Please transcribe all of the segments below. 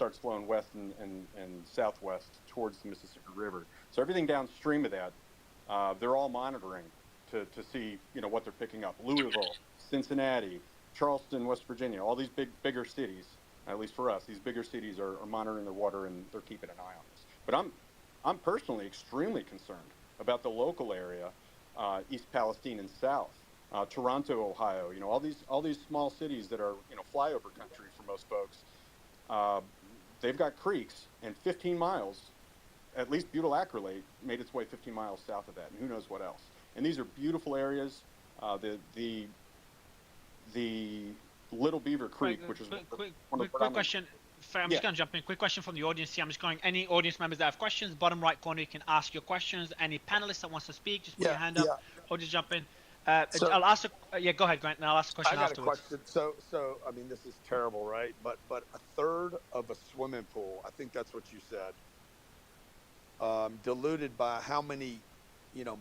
starts flowing west and southwest towards the Mississippi River. So everything downstream of that, they're all monitoring to see what they're picking up. Louisville, Cincinnati, Charleston, West Virginia, all these bigger cities. At least for us, these bigger cities are monitoring their water and they're keeping an eye on this. But I'm personally extremely concerned about the local area, East Palestine and South, Toronto, Ohio. All these small cities that are flyover country for most folks. Uh, they've got creeks, and 15 miles, at least butyl acrylate made its way 15 miles south of that, and who knows what else. And these are beautiful areas. The Little Beaver Creek, which is quick question. I'm just going to jump in. Quick question from the audience here. I'm just going, any audience members that have questions, bottom right corner, you can ask your questions. Any panelists that wants to speak, just put your hand up or just jump in. I'll ask. Go ahead, Grant, and I'll ask a question afterwards. I got a question. So I mean, this is terrible, right? But a third of a swimming pool, I think that's what you said, diluted by how many,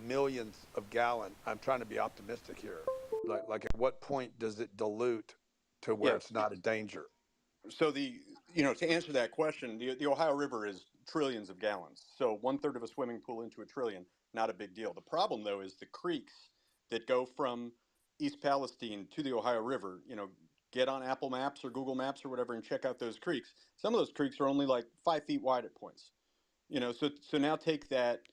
millions of gallons? I'm trying to be optimistic here. Like at what point does it dilute to where it's not a danger? So to answer that question, the Ohio River is trillions of gallons. So 1/3 of a swimming pool into a trillion, not a big deal. The problem though is the creeks that go from East Palestine to the Ohio River. Get on Apple Maps or Google Maps or whatever and check out those creeks. Some of those creeks are only like 5 feet wide at points. So now take that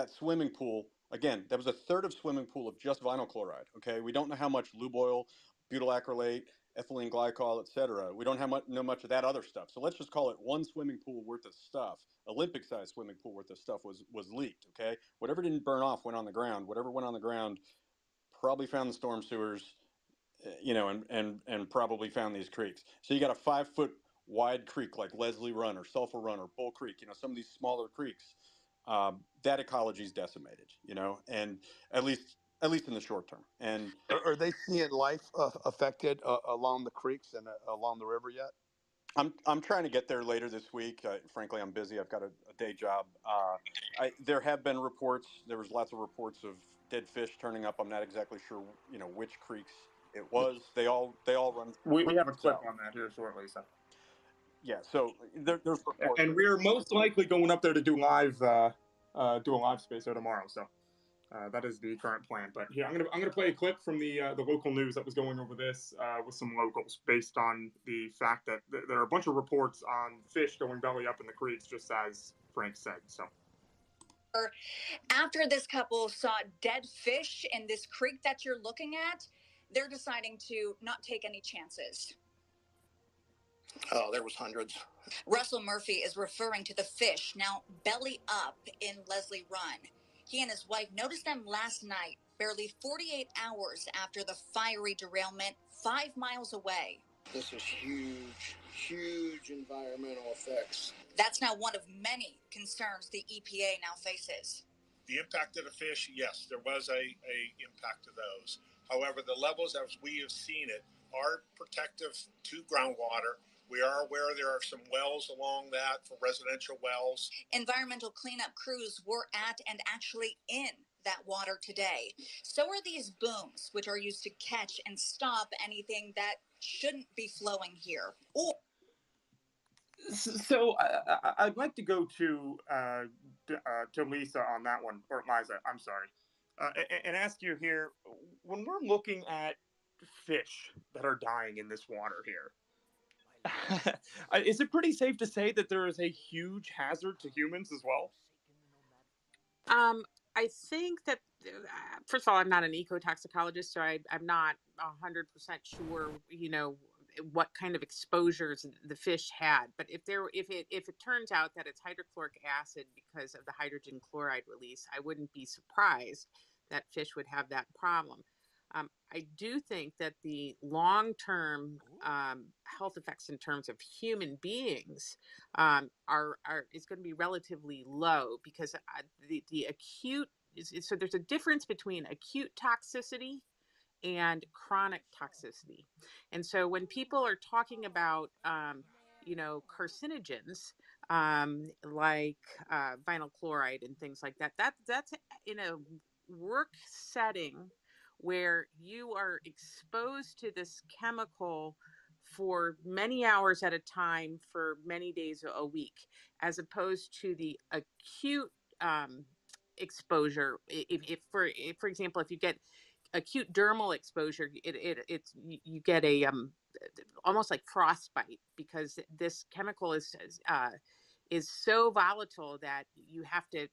swimming pool. Again, that was a third of swimming pool of just vinyl chloride. Okay, we don't know how much lube oil, butyl acrylate, ethylene glycol, etc. We don't know much of that other stuff. So let's just call it one swimming pool worth of stuff. Olympic-sized swimming pool worth of stuff was leaked. Okay, whatever didn't burn off went on the ground. Whatever went on the ground probably found the storm sewers, and probably found these creeks. So you got a 5 foot wide creek like Leslie Run or Sulphur Run or Bull Creek. Some of these smaller creeks, that ecology is decimated. And at least in the short term. And are they seeing life affected along the creeks and along the river yet? I'm trying to get there later this week. Frankly, I'm busy. I've got a day job. There have been reports. There was lots of reports of dead fish turning up. I'm not exactly sure, which creeks it was. They all run. We have a clip on that here shortly. So yeah. So there's reports. And we're most likely going up there to do a live space there tomorrow. So that is the current plan. But yeah, I'm gonna play a clip from the local news that was going over this with some locals, based on the fact that there are a bunch of reports on fish going belly up in the creeks, just as Frank said. So after this couple saw dead fish in this creek that you're looking at, they're deciding to not take any chances. Oh, there was hundreds. Russell Murphy is referring to the fish now belly up in Leslie Run. He and his wife noticed them last night, barely 48 hours after the fiery derailment 5 miles away. This is huge, huge environmental effects. That's now one of many concerns the EPA now faces. The impact of the fish, yes, there was a impact of those. However, the levels as we have seen it are protective to groundwater. We are aware there are some wells along that for residential wells. Environmental cleanup crews were at and actually in that water today. So are these booms, which are used to catch and stop anything that shouldn't be flowing here. So I'd like to go to Lisa on that one, or Liza, I'm sorry, and ask you here, when we're looking at fish that are dying in this water here, is it pretty safe to say that there is a huge hazard to humans as well? I think that, first of all, I'm not an ecotoxicologist, so I'm not 100% sure, what kind of exposures the fish had. But if it turns out that it's hydrochloric acid because of the hydrogen chloride release, I wouldn't be surprised that fish would have that problem. I do think that the long-term health effects in terms of human beings is going to be relatively low, because the acute so there's a difference between acute toxicity and chronic toxicity. And so when people are talking about carcinogens like vinyl chloride and things like that, that's in a work setting where you are exposed to this chemical for many hours at a time for many days a week, as opposed to the acute exposure. If for example, if you get acute dermal exposure, you get a almost like frostbite, because this chemical is so volatile that you have to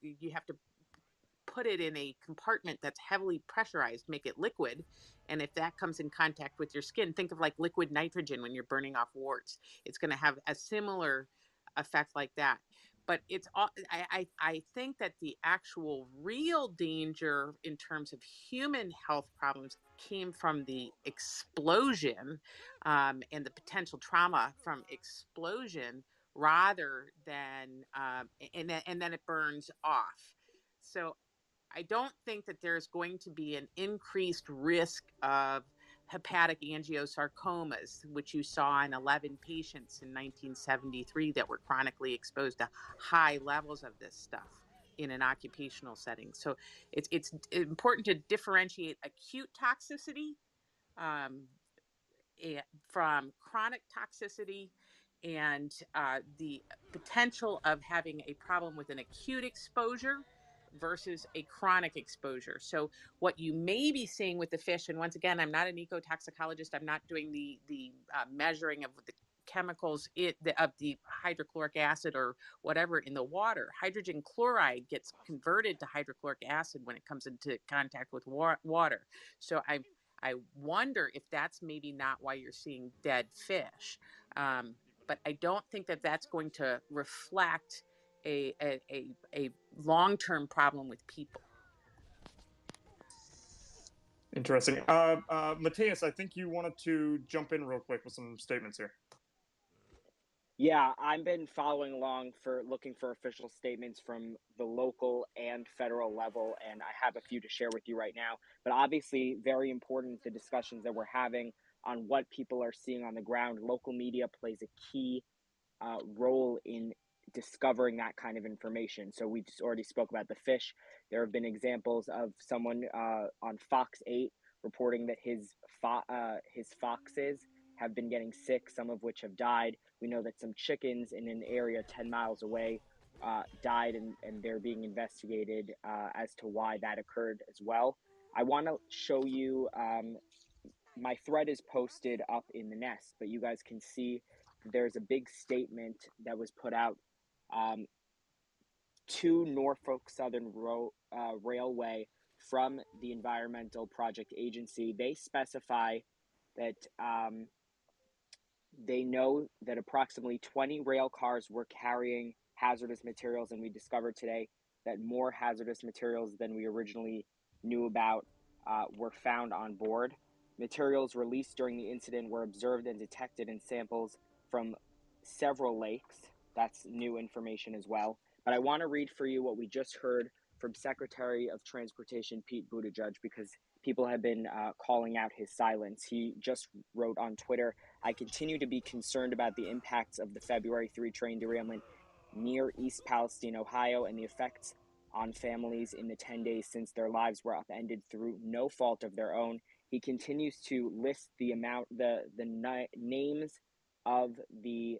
put it in a compartment that's heavily pressurized, make it liquid. And if that comes in contact with your skin, think of like liquid nitrogen when you're burning off warts. It's going to have a similar effect like that. But it's all, I think that the actual real danger in terms of human health problems came from the explosion and the potential trauma from explosion, rather than and then it burns off. So I don't think that there's going to be an increased risk of hepatic angiosarcomas, which you saw in 11 patients in 1973 that were chronically exposed to high levels of this stuff in an occupational setting. So it's important to differentiate acute toxicity from chronic toxicity, and the potential of having a problem with an acute exposure versus a chronic exposure. So what you may be seeing with the fish, and once again, I'm not an ecotoxicologist, I'm not doing the measuring of the chemicals of the hydrochloric acid or whatever in the water. Hydrogen chloride gets converted to hydrochloric acid when it comes into contact with water. So I wonder if that's maybe not why you're seeing dead fish. But I don't think that that's going to reflect a long-term problem with people. Interesting. Matthias, I think you wanted to jump in real quick with some statements here. Yeah, I've been following along looking for official statements from the local and federal level, and I have a few to share with you right now. But obviously, very important, the discussions that we're having on what people are seeing on the ground. Local media plays a key role in discovering that kind of information. So we just already spoke about the fish. There have been examples of someone on Fox 8 reporting that his foxes have been getting sick, some of which have died. We know that some chickens in an area 10 miles away died, and they're being investigated as to why that occurred as well. I want to show you, my thread is posted up in the nest, but you guys can see there's a big statement that was put out to Norfolk Southern Railway from the Environmental Project Agency. They specify that they know that approximately 20 rail cars were carrying hazardous materials, and we discovered today that more hazardous materials than we originally knew about were found on board. Materials released during the incident were observed and detected in samples from several lakes. That's new information as well. But I want to read for you what we just heard from Secretary of Transportation Pete Buttigieg, because people have been calling out his silence. He just wrote on Twitter, "I continue to be concerned about the impacts of the February 3 train derailment near East Palestine, Ohio, and the effects on families in the 10 days since their lives were upended through no fault of their own." He continues to list the names of the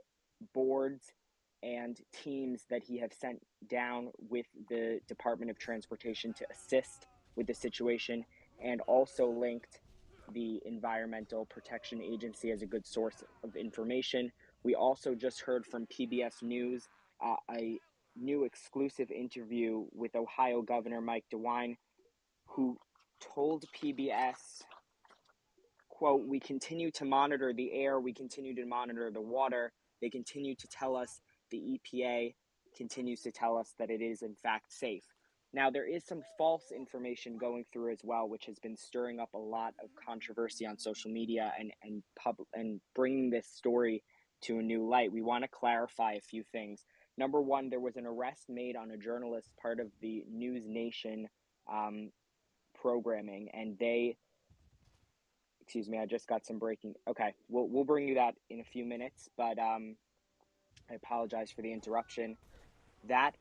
boards and teams that he have sent down with the Department of Transportation to assist with the situation, and also linked the Environmental Protection Agency as a good source of information. We also just heard from PBS News a new exclusive interview with Ohio Governor Mike DeWine, who told PBS, quote, "We continue to monitor the air, we continue to monitor the water. They continue to tell us, the EPA continues to tell us that it is in fact safe." Now, there is some false information going through as well, which has been stirring up a lot of controversy on social media and bringing this story to a new light. We want to clarify a few things. Number one, there was an arrest made on a journalist, part of the News Nation programming, and excuse me, I just got some breaking. Okay, we'll bring you that in a few minutes, but I apologize for the interruption. That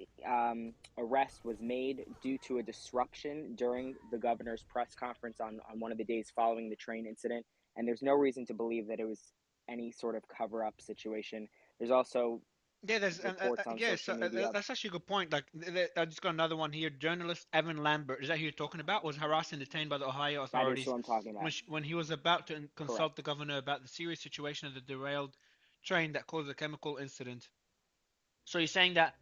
arrest was made due to a disruption during the governor's press conference on one of the days following the train incident, and there's no reason to believe that it was any sort of cover-up situation. There's also Yeah, there's reports on social media. that's actually a good point. Like, I just got another one here. Journalist Evan Lambert, is that who you're talking about? Was harassed and detained by the Ohio That is authorities who I'm talking about. when he was about to consult Correct. the governor about the serious situation of the derailed train that caused a chemical incident. So you're saying that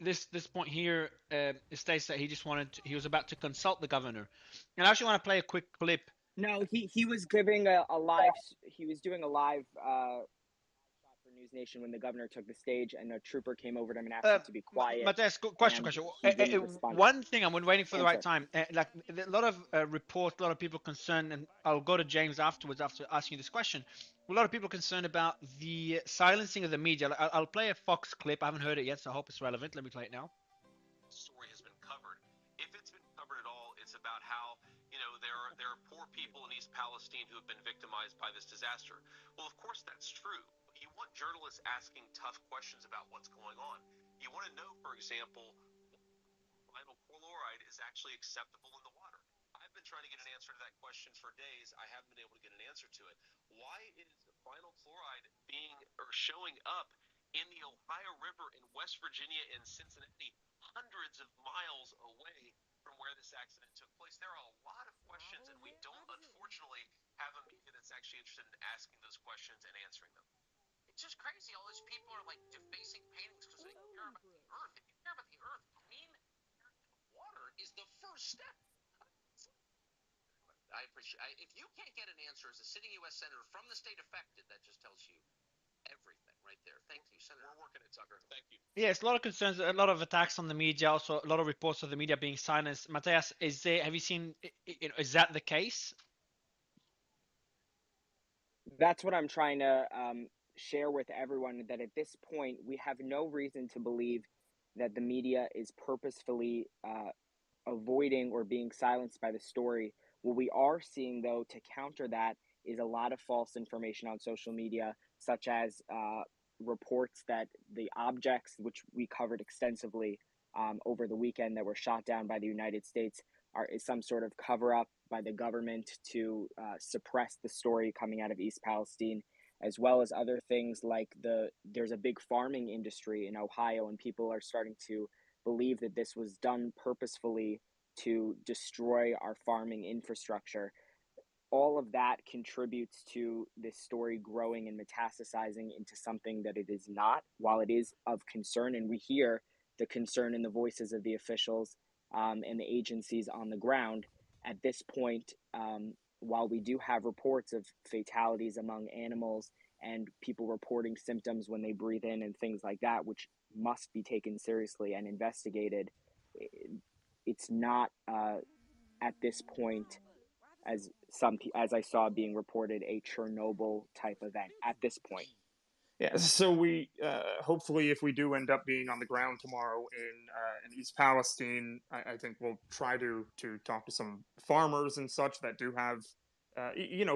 this point here, it states that he was about to consult the governor. And I actually want to play a quick clip. No, he was giving a live. He was doing a live shot for News Nation when the governor took the stage, and a trooper came over to him and asked him to be quiet. Mateus, question. One thing, I'm waiting for the right time. Like a lot of reports, a lot of people concerned, and I'll go to James afterwards after asking you this question. A lot of people concerned about the silencing of the media. I'll play a Fox clip. I haven't heard it yet, so I hope it's relevant. Let me play it now. Story has been covered. If it's been covered at all, it's about how there are poor people in East Palestine who have been victimized by this disaster. Well, of course that's true. You want journalists asking tough questions about what's going on. You want to know, for example, vinyl chloride is actually acceptable in the water. I've been trying to get an answer to that question for days. I haven't been able to get an answer to it. Why is vinyl chloride showing up in the Ohio River in West Virginia and Cincinnati, hundreds of miles away from where this accident took place? There are a lot of questions, and we don't, unfortunately, have a media that's actually interested in asking those questions and answering them. It's just crazy. All those people are like defacing paintings because they care about the earth. If you care about the earth, clean water is the first step. I appreciate. If you can't get an answer as a sitting U.S. senator from the state affected, that just tells you everything right there. Thank you, Senator. We're working it, Tucker. Thank you. Yes, a lot of concerns, a lot of attacks on the media, also a lot of reports of the media being silenced. Mateus, have you seen? Is that the case? That's what I'm trying to share with everyone, that at this point we have no reason to believe that the media is purposefully avoiding or being silenced by the story. What we are seeing, though, to counter that is a lot of false information on social media, such as reports that the objects, which we covered extensively over the weekend, that were shot down by the United States is some sort of cover-up by the government to suppress the story coming out of East Palestine, as well as other things like there's a big farming industry in Ohio, and people are starting to believe that this was done purposefully to destroy our farming infrastructure. All of that contributes to this story growing and metastasizing into something that it is not, while it is of concern. And we hear the concern in the voices of the officials and the agencies on the ground. At this point, while we do have reports of fatalities among animals and people reporting symptoms when they breathe in and things like that, which must be taken seriously and investigated, it's not at this point, as I saw being reported, a Chernobyl type event at this point. Yeah, so we hopefully, if we do end up being on the ground tomorrow in East Palestine, I think we'll try to talk to some farmers and such that do have,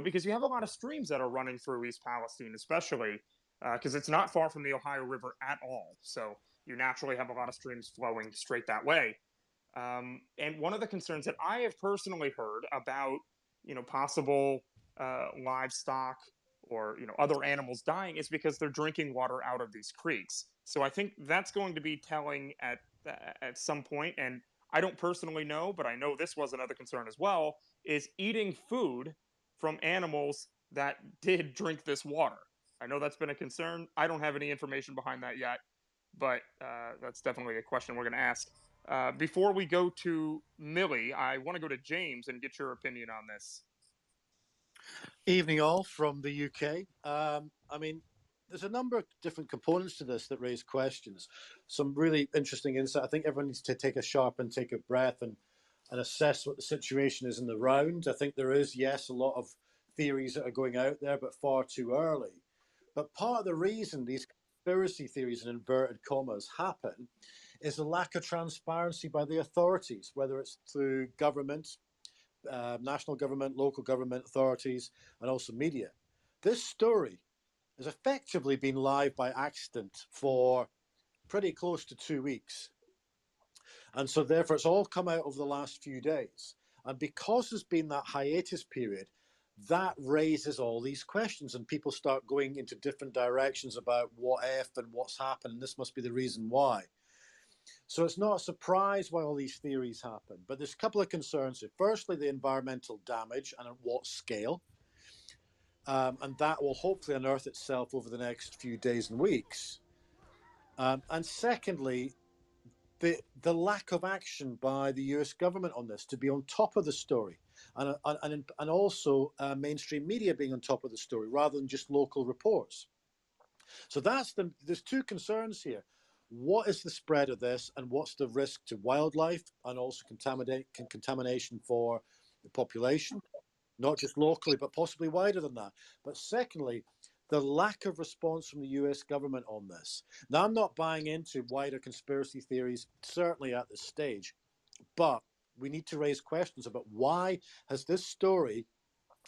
because you have a lot of streams that are running through East Palestine, especially because it's not far from the Ohio River at all. So you naturally have a lot of streams flowing straight that way. And one of the concerns that I have personally heard about, possible livestock or other animals dying is because they're drinking water out of these creeks. So I think that's going to be telling at some point. And I don't personally know, but I know this was another concern as well, is eating food from animals that did drink this water. I know that's been a concern. I don't have any information behind that yet, but that's definitely a question we're going to ask. Before we go to Millie, I want to go to James and get your opinion on this. Evening all from the UK. I mean, there's a number of different components to this that raise questions. Some really interesting insight. I think everyone needs to take a sharp and take a breath and assess what the situation is in the round. I think there is, yes, a lot of theories that are going out there, but far too early. But part of the reason these conspiracy theories in inverted commas happen is the lack of transparency by the authorities, whether it's through government, national government, local government authorities, and also media. This story has effectively been live by accident for pretty close to 2 weeks. And so therefore it's all come out over the last few days. And because there's been that hiatus period, that raises all these questions, and people start going into different directions about what if and what's happened, and this must be the reason why. So it's not a surprise why all these theories happen, but there's a couple of concerns here. Firstly, the environmental damage and at what scale, and that will hopefully unearth itself over the next few days and weeks. And secondly, the lack of action by the US government on this to be on top of the story, and also mainstream media being on top of the story rather than just local reports. So there's two concerns here. What is the spread of this, and what's the risk to wildlife and also contamination for the population, not just locally, but possibly wider than that. But secondly, the lack of response from the US government on this. Now, I'm not buying into wider conspiracy theories, certainly at this stage, but we need to raise questions about why has this story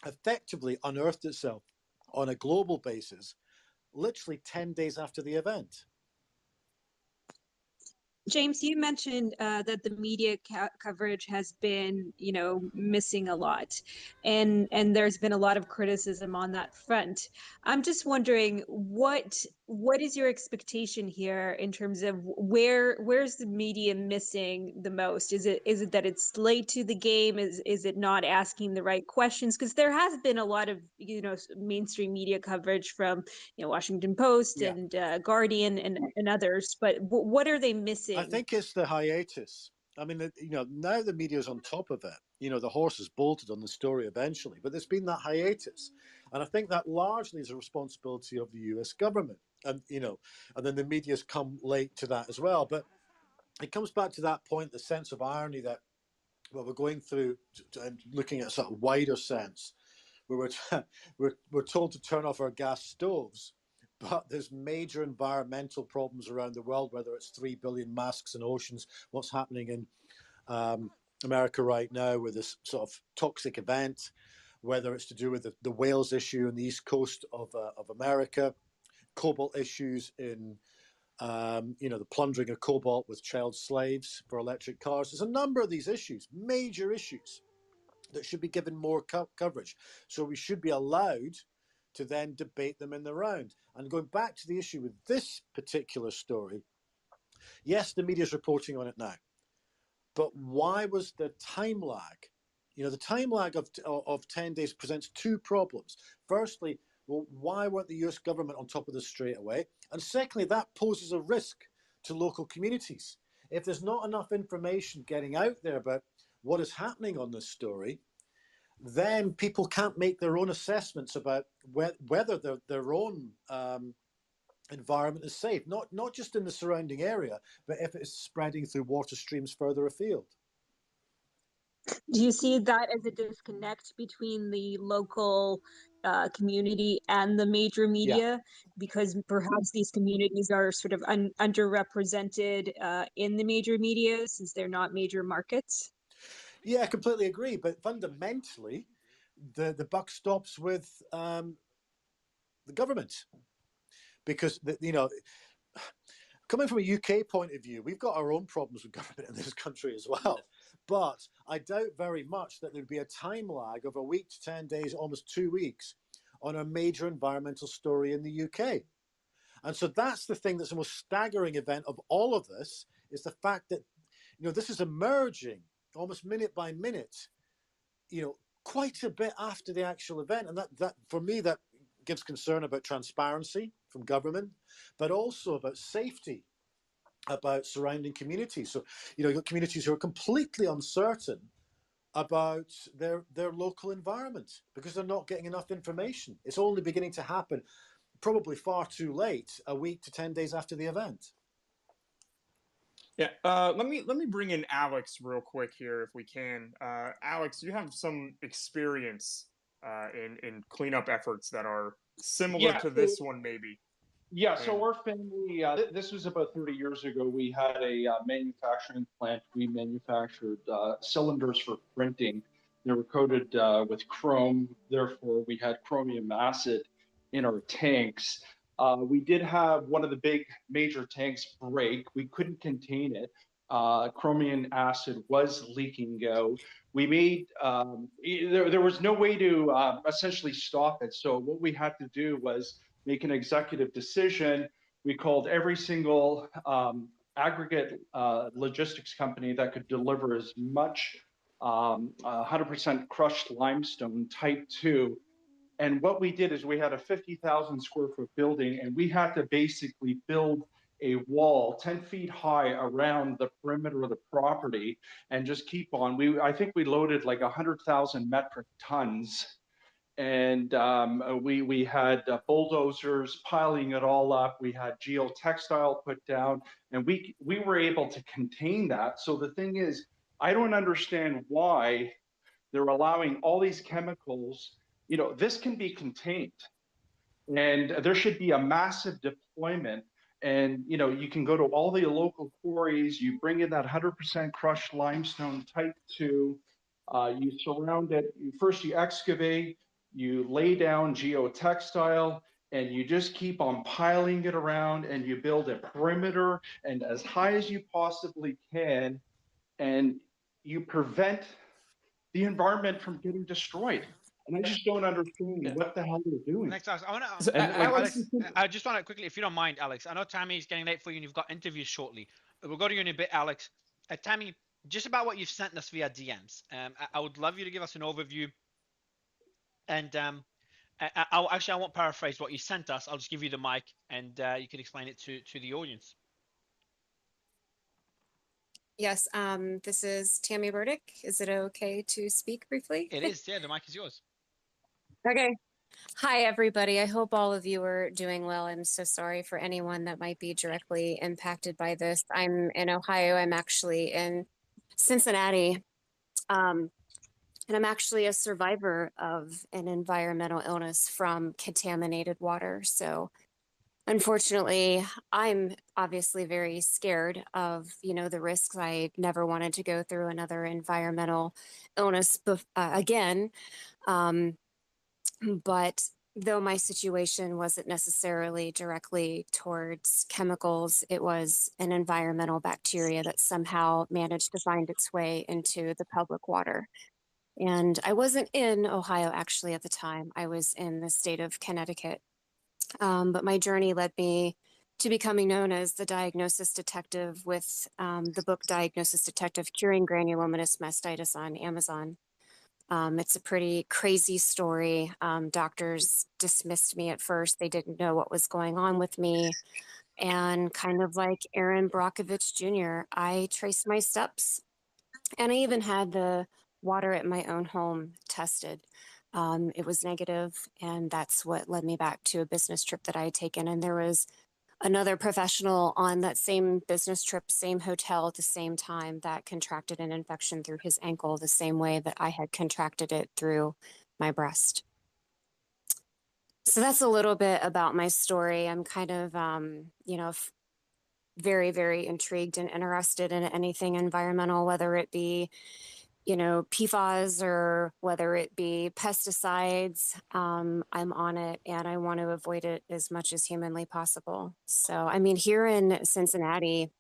effectively unearthed itself on a global basis, literally 10 days after the event. James, you mentioned that the media coverage has been, missing a lot, and there's been a lot of criticism on that front. I'm just wondering what is your expectation here in terms of where's the media missing the most? Is it that it's late to the game? Is it not asking the right questions? Because there has been a lot of mainstream media coverage from Washington Post and Guardian and others, but what are they missing? I think it's the hiatus. I mean, now the media's on top of it. The horse has bolted on the story eventually, but there's been that hiatus. And I think that largely is a responsibility of the US government. And, and then the media's come late to that as well. But it comes back to that point, the sense of irony that we're going through and looking at a sort of wider sense, where we're told to turn off our gas stoves. But there's major environmental problems around the world, whether it's 3 billion masks in oceans, what's happening in America right now with this sort of toxic event, whether it's to do with the whales issue on the east coast of America, cobalt issues in, the plundering of cobalt with child slaves for electric cars. There's a number of these issues, major issues, that should be given more coverage. So we should be allowed to then debate them in the round. And going back to the issue with this particular story, yes, the media is reporting on it now, but why was the time lag? The time lag of 10 days presents two problems. Firstly, well, why weren't the US government on top of this straight away? And secondly, that poses a risk to local communities. If there's not enough information getting out there about what is happening on this story, then people can't make their own assessments about whether their own environment is safe, not just in the surrounding area, but if it's spreading through water streams further afield. Do you see that as a disconnect between the local community and the major media? Yeah. Because perhaps these communities are sort of underrepresented in the major media since they're not major markets? Yeah, I completely agree. But fundamentally, the buck stops with the government, because coming from a UK point of view, we've got our own problems with government in this country as well. But I doubt very much that there'd be a time lag of a week to 10 days, almost 2 weeks, on a major environmental story in the UK. And so that's the thing that's the most staggering event of all of this, is the fact that this is emerging almost minute by minute, quite a bit after the actual event. And that for me, that gives concern about transparency from government, but also about safety, about surrounding communities. So, you've got communities who are completely uncertain about their local environment because they're not getting enough information. It's only beginning to happen, probably far too late, a week to 10 days after the event. Yeah, let me bring in Alex real quick here if we can. Alex, you have some experience in cleanup efforts that are similar to this one, maybe. Yeah, so our family, this was about 30 years ago. We had a manufacturing plant. We manufactured cylinders for printing. They were coated with chrome. Therefore, we had chromium acid in our tanks. We did have one of the big major tanks break. We couldn't contain it. chromium acid was leaking out. We made, there was no way to essentially stop it. So what we had to do was make an executive decision. We called every single aggregate logistics company that could deliver as much 100% crushed limestone type 2. And what we did is we had a 50,000 square foot building, and we had to basically build a wall 10 feet high around the perimeter of the property and just keep on. I think we loaded like 100,000 metric tons. And we had bulldozers piling it all up. We had geotextile put down, and we were able to contain that. So the thing is, I don't understand why they're allowing all these chemicals. You know, this can be contained, and there should be a massive deployment. And, you know, you can go to all the local quarries, you bring in that 100% crushed limestone type 2, you surround it, first you excavate, you lay down geotextile, and you just keep on piling it around, and you build a perimeter and as high as you possibly can, and you prevent the environment from getting destroyed. And I just don't understand what the hell they're doing. Next, Alex, Alex, I just want to quickly, if you don't mind, Alex, I know Tammy is getting late for you and you've got interviews shortly. We'll go to you in a bit, Alex. Tammy, just about what you've sent us via DMs. I would love you to give us an overview. And I won't paraphrase what you sent us. I'll just give you the mic and you can explain it to the audience. Yes, this is Tammy Burdick. Is it okay to speak briefly? It is, yeah, the mic is yours. Okay. Hi, everybody. I hope all of you are doing well. I'm so sorry for anyone that might be directly impacted by this. I'm in Ohio. I'm actually in Cincinnati. And I'm actually a survivor of an environmental illness from contaminated water. So unfortunately, I'm obviously very scared of, you know, the risks. I never wanted to go through another environmental illness again. But though my situation wasn't necessarily directly towards chemicals, it was an environmental bacteria that somehow managed to find its way into the public water. And I wasn't in Ohio actually at the time. I was in the state of Connecticut. But my journey led me to becoming known as the diagnosis detective with the book Diagnosis Detective: Curing Granulomatous Mastitis on Amazon. It's a pretty crazy story. Doctors dismissed me at first. They didn't know what was going on with me. And kind of like Aaron Brockovich Jr., I traced my steps. And I even had the water at my own home tested. It was negative, and that's what led me back to a business trip that I had taken. And there was another professional on that same business trip, same hotel at the same time, that contracted an infection through his ankle the same way that I had contracted it through my breast. So that's a little bit about my story. I'm kind of, you know, very, very intrigued and interested in anything environmental, whether it be, you know, PFAS or whether it be pesticides. I'm on it and I want to avoid it as much as humanly possible. So, I mean, here in Cincinnati,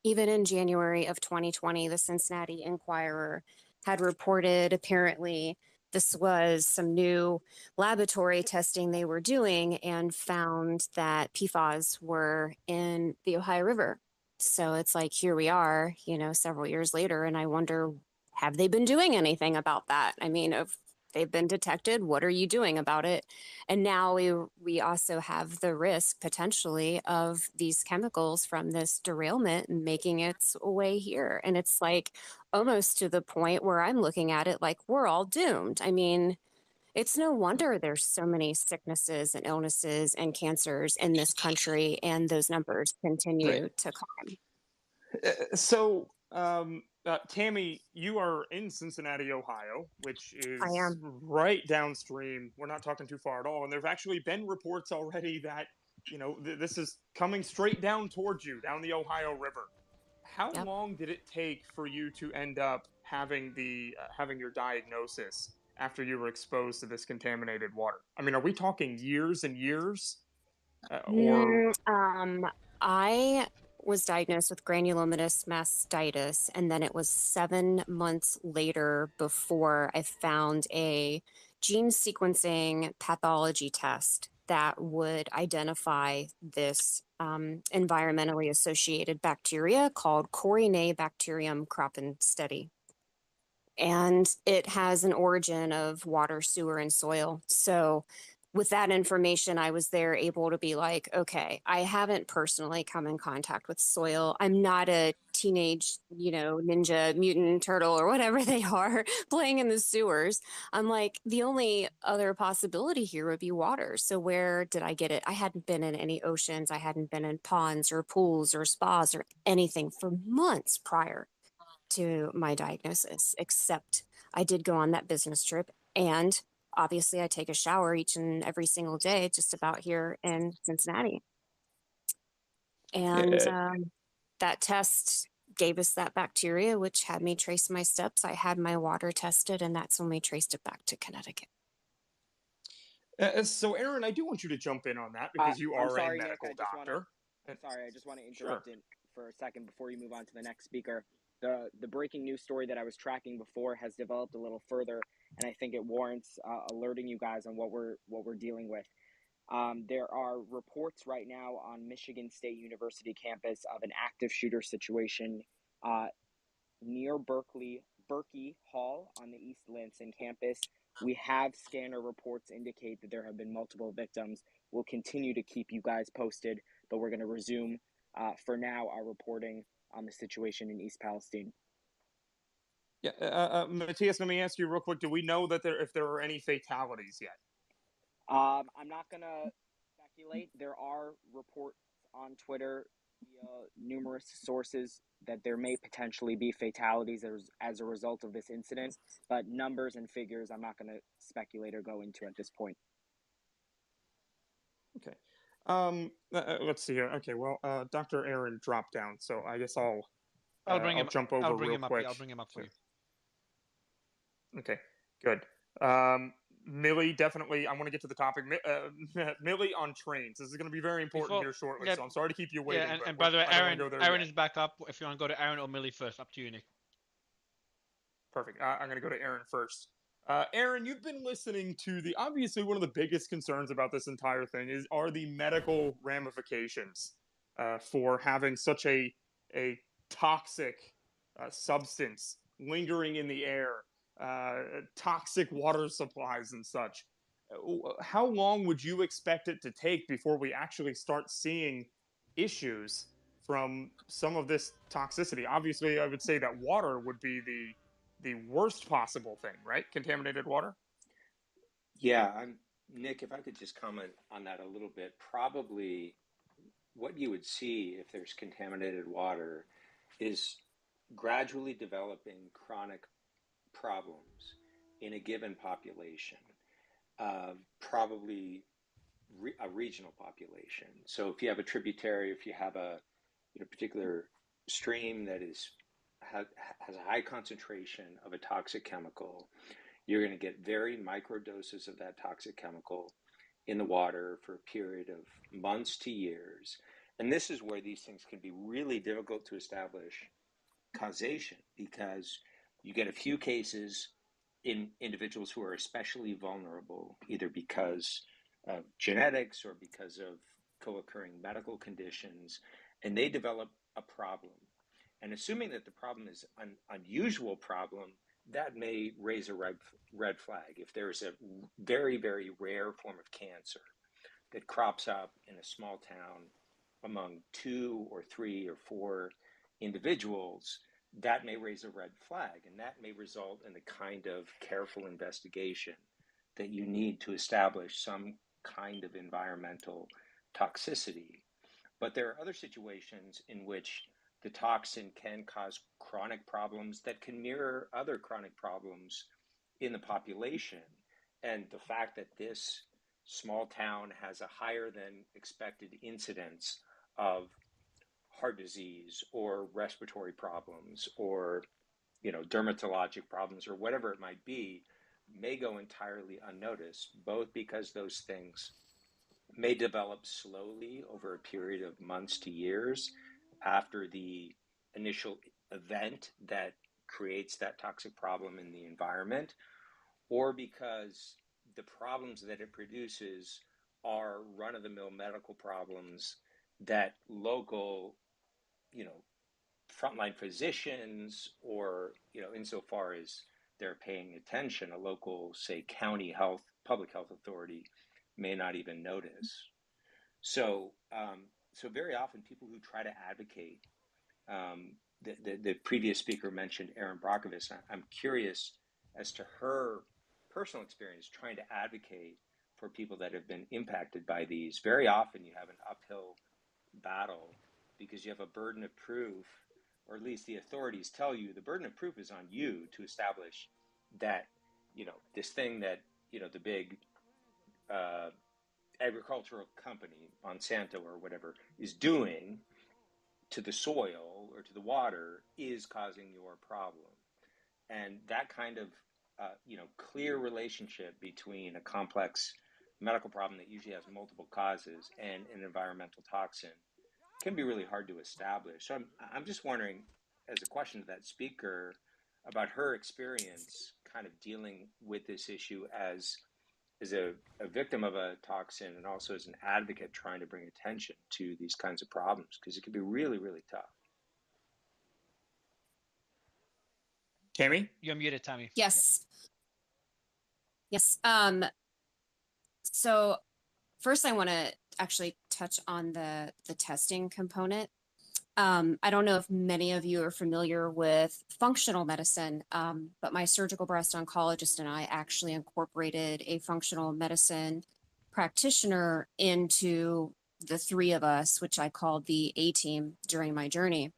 even in January of 2020, the Cincinnati Enquirer had reported apparently this was some new laboratory testing they were doing and found that PFAS were in the Ohio River. So it's like, here we are, you know, several years later, and I wonder, have they been doing anything about that? I mean, if they've been detected, what are you doing about it? And now we also have the risk potentially of these chemicals from this derailment making its way here. And it's like almost to the point where I'm looking at it like we're all doomed. I mean, it's no wonder there's so many sicknesses and illnesses and cancers in this country, and those numbers continue to climb. So, Tammy, you are in Cincinnati, Ohio, which is right downstream. We're not talking too far at all. And there've actually been reports already that, you know, this is coming straight down towards you, down the Ohio River. How long did it take for you to end up having having your diagnosis after you were exposed to this contaminated water? I mean, are we talking years and years? I was diagnosed with granulomatous mastitis, and then it was 7 months later before I found a gene sequencing pathology test that would identify this environmentally associated bacteria called Corynebacterium croppenstedti. And it has an origin of water, sewer, and soil. So with that information, I was there able to be like, okay, I haven't personally come in contact with soil. I'm not a teenage, ninja mutant turtle or whatever they are playing in the sewers. I'm like, the only other possibility here would be water. So where did I get it? I hadn't been in any oceans. I hadn't been in ponds or pools or spas or anything for months prior to my diagnosis, except I did go on that business trip. And obviously, I take a shower each and every single day, just about here in Cincinnati. And that test gave us that bacteria, which had me trace my steps. I had my water tested, and that's when we traced it back to Connecticut. So, Aaron, I do want you to jump in on that because you are a medical doctor. I just want to interrupt for a second before you move on to the next speaker. The breaking news story that I was tracking before has developed a little further, and I think it warrants alerting you guys on what we're dealing with. There are reports right now on Michigan State University campus of an active shooter situation near Berkey Hall on the East Lansing campus. We have scanner reports indicate that there have been multiple victims. We'll continue to keep you guys posted, but we're going to resume for now our reporting on the situation in East Palestine. Yeah, Matthias, let me ask you real quick. Do we know that if there are any fatalities yet? I'm not going to speculate. There are reports on Twitter via numerous sources that there may potentially be fatalities as a result of this incident, but numbers and figures I'm not going to speculate or go into at this point. Okay. Let's see here. Okay, well, Dr. Aaron dropped down, so I guess I'll jump over real quick. I'll bring him up for you. Okay, good. Millie, definitely, I want to get to the topic. Millie on trains. This is going to be very important here shortly, so I'm sorry to keep you waiting. Yeah, and by the way, Aaron is back up. If you want to go to Aaron or Millie first, up to you, Nick. Perfect. I'm going to go to Aaron first. Aaron, you've been listening to obviously one of the biggest concerns about this entire thing are the medical ramifications for having such a toxic substance lingering in the air, toxic water supplies and such. How long would you expect it to take before we actually start seeing issues from some of this toxicity? Obviously, I would say that water would be the worst possible thing, right? Contaminated water? Yeah, Nick, if I could just comment on that a little bit. Probably what you would see if there's contaminated water is gradually developing chronic problems in a given population, probably a regional population. So if you have a tributary, if you have a particular stream that has a high concentration of a toxic chemical, you're going to get very micro doses of that toxic chemical in the water for a period of months to years. And this is where these things can be really difficult to establish causation, because you get a few cases in individuals who are especially vulnerable, either because of genetics or because of co-occurring medical conditions, and they develop a problem. And assuming that the problem is an unusual problem, that may raise a red flag. If there's a very, very rare form of cancer that crops up in a small town among 2 or 3 or 4 individuals, that may raise a red flag, and that may result in the kind of careful investigation that you need to establish some kind of environmental toxicity. But there are other situations in which the toxin can cause chronic problems that can mirror other chronic problems in the population. And the fact that this small town has a higher than expected incidence of heart disease or respiratory problems or dermatologic problems or whatever it might be may go entirely unnoticed, both because those things may develop slowly over a period of months to years, after the initial event that creates that toxic problem in the environment, or because the problems that it produces are run-of-the-mill medical problems that local, frontline physicians, or, insofar as they're paying attention, a local, say, county public health authority may not even notice. So very often people who try to advocate, the previous speaker mentioned Erin Brockovich. I'm curious as to her personal experience trying to advocate for people that have been impacted by these. Very often you have an uphill battle because you have a burden of proof, or at least the authorities tell you the burden of proof is on you to establish that, this thing that, the big agricultural company, Monsanto or whatever, is doing to the soil or to the water is causing your problem. And that kind of, clear relationship between a complex medical problem that usually has multiple causes and an environmental toxin can be really hard to establish. So I'm just wondering, as a question to that speaker, about her experience kind of dealing with this issue as a victim of a toxin, and also as an advocate trying to bring attention to these kinds of problems, because it can be really, really tough. Tammy? You're muted, Tammy. Yes. Yes. So first I want to actually touch on the testing component. I don't know if many of you are familiar with functional medicine, but my surgical breast oncologist and I actually incorporated a functional medicine practitioner into the three of us, which I called the A team during my journey.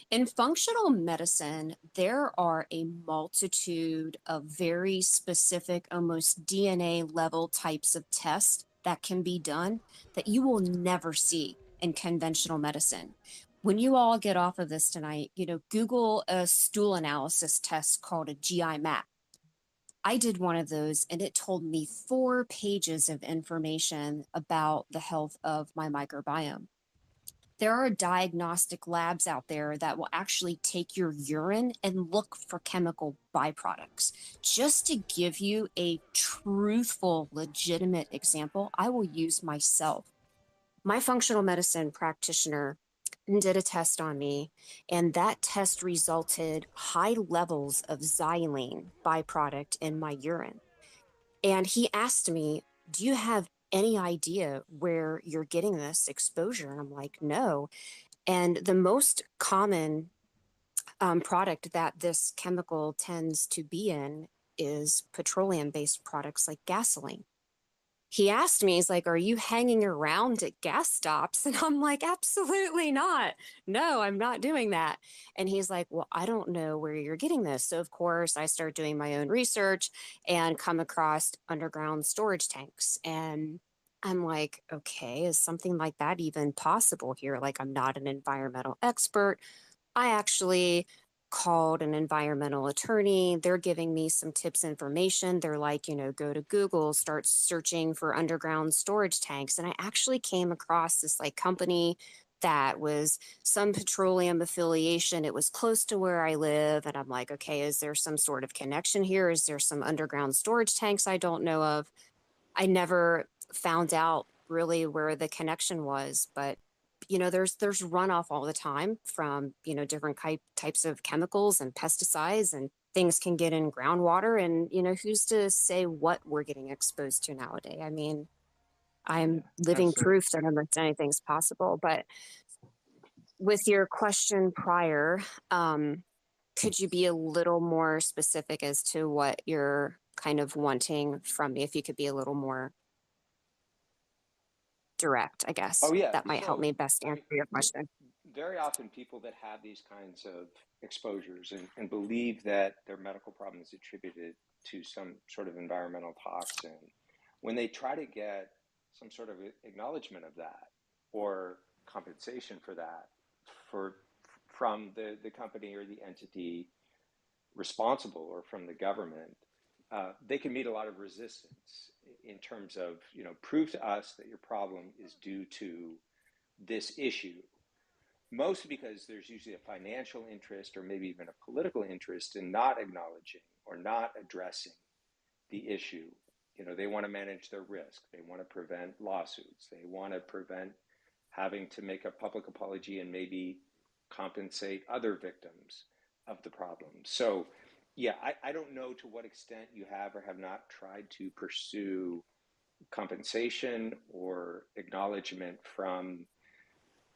In functional medicine, there are a multitude of very specific, almost DNA level types of tests that can be done that you will never see in conventional medicine. When you all get off of this tonight, Google a stool analysis test called a GI map. I did one of those and it told me 4 pages of information about the health of my microbiome. There are diagnostic labs out there that will actually take your urine and look for chemical byproducts. Just to give you a truthful, legitimate example, I will use myself. My functional medicine practitioner did a test on me, and that test resulted high levels of xylene byproduct in my urine. And he asked me, do you have any idea where you're getting this exposure? And I'm like, no. And the most common product that this chemical tends to be in is petroleum-based products like gasoline. He asked me, he's like, are you hanging around at gas stops? And I'm like, absolutely not. No, I'm not doing that. And he's like, well, I don't know where you're getting this. So of course I start doing my own research and come across underground storage tanks. And I'm like, okay, is something like that even possible here? Like, I'm not an environmental expert. I actually called an environmental attorney. They're giving me some tips, information. They're like, go to Google, start searching for underground storage tanks. And I actually came across this company that was some petroleum affiliation. It was close to where I live. And I'm like, okay, is there some sort of connection here? Is there some underground storage tanks I don't know of? I never found out really where the connection was, but there's runoff all the time from, different types of chemicals and pesticides, and things can get in groundwater. And, who's to say what we're getting exposed to nowadays? I mean, I'm living proof that almost anything's possible. But with your question prior, could you be a little more specific as to what you're kind of wanting from me? If you could be a little more direct, I guess. Oh, yeah. That might help me best answer your question. Very often people that have these kinds of exposures and believe that their medical problem is attributed to some sort of environmental toxin, when they try to get some sort of acknowledgement of that or compensation for that from the company or the entity responsible, or from the government, they can meet a lot of resistance in terms of, prove to us that your problem is due to this issue. mostly because there's usually a financial interest or maybe even a political interest in not acknowledging or not addressing the issue. You know, they want to manage their risk. They want to prevent lawsuits. They want to prevent having to make a public apology and maybe compensate other victims of the problem. So, yeah, I don't know to what extent you have or have not tried to pursue compensation or acknowledgement from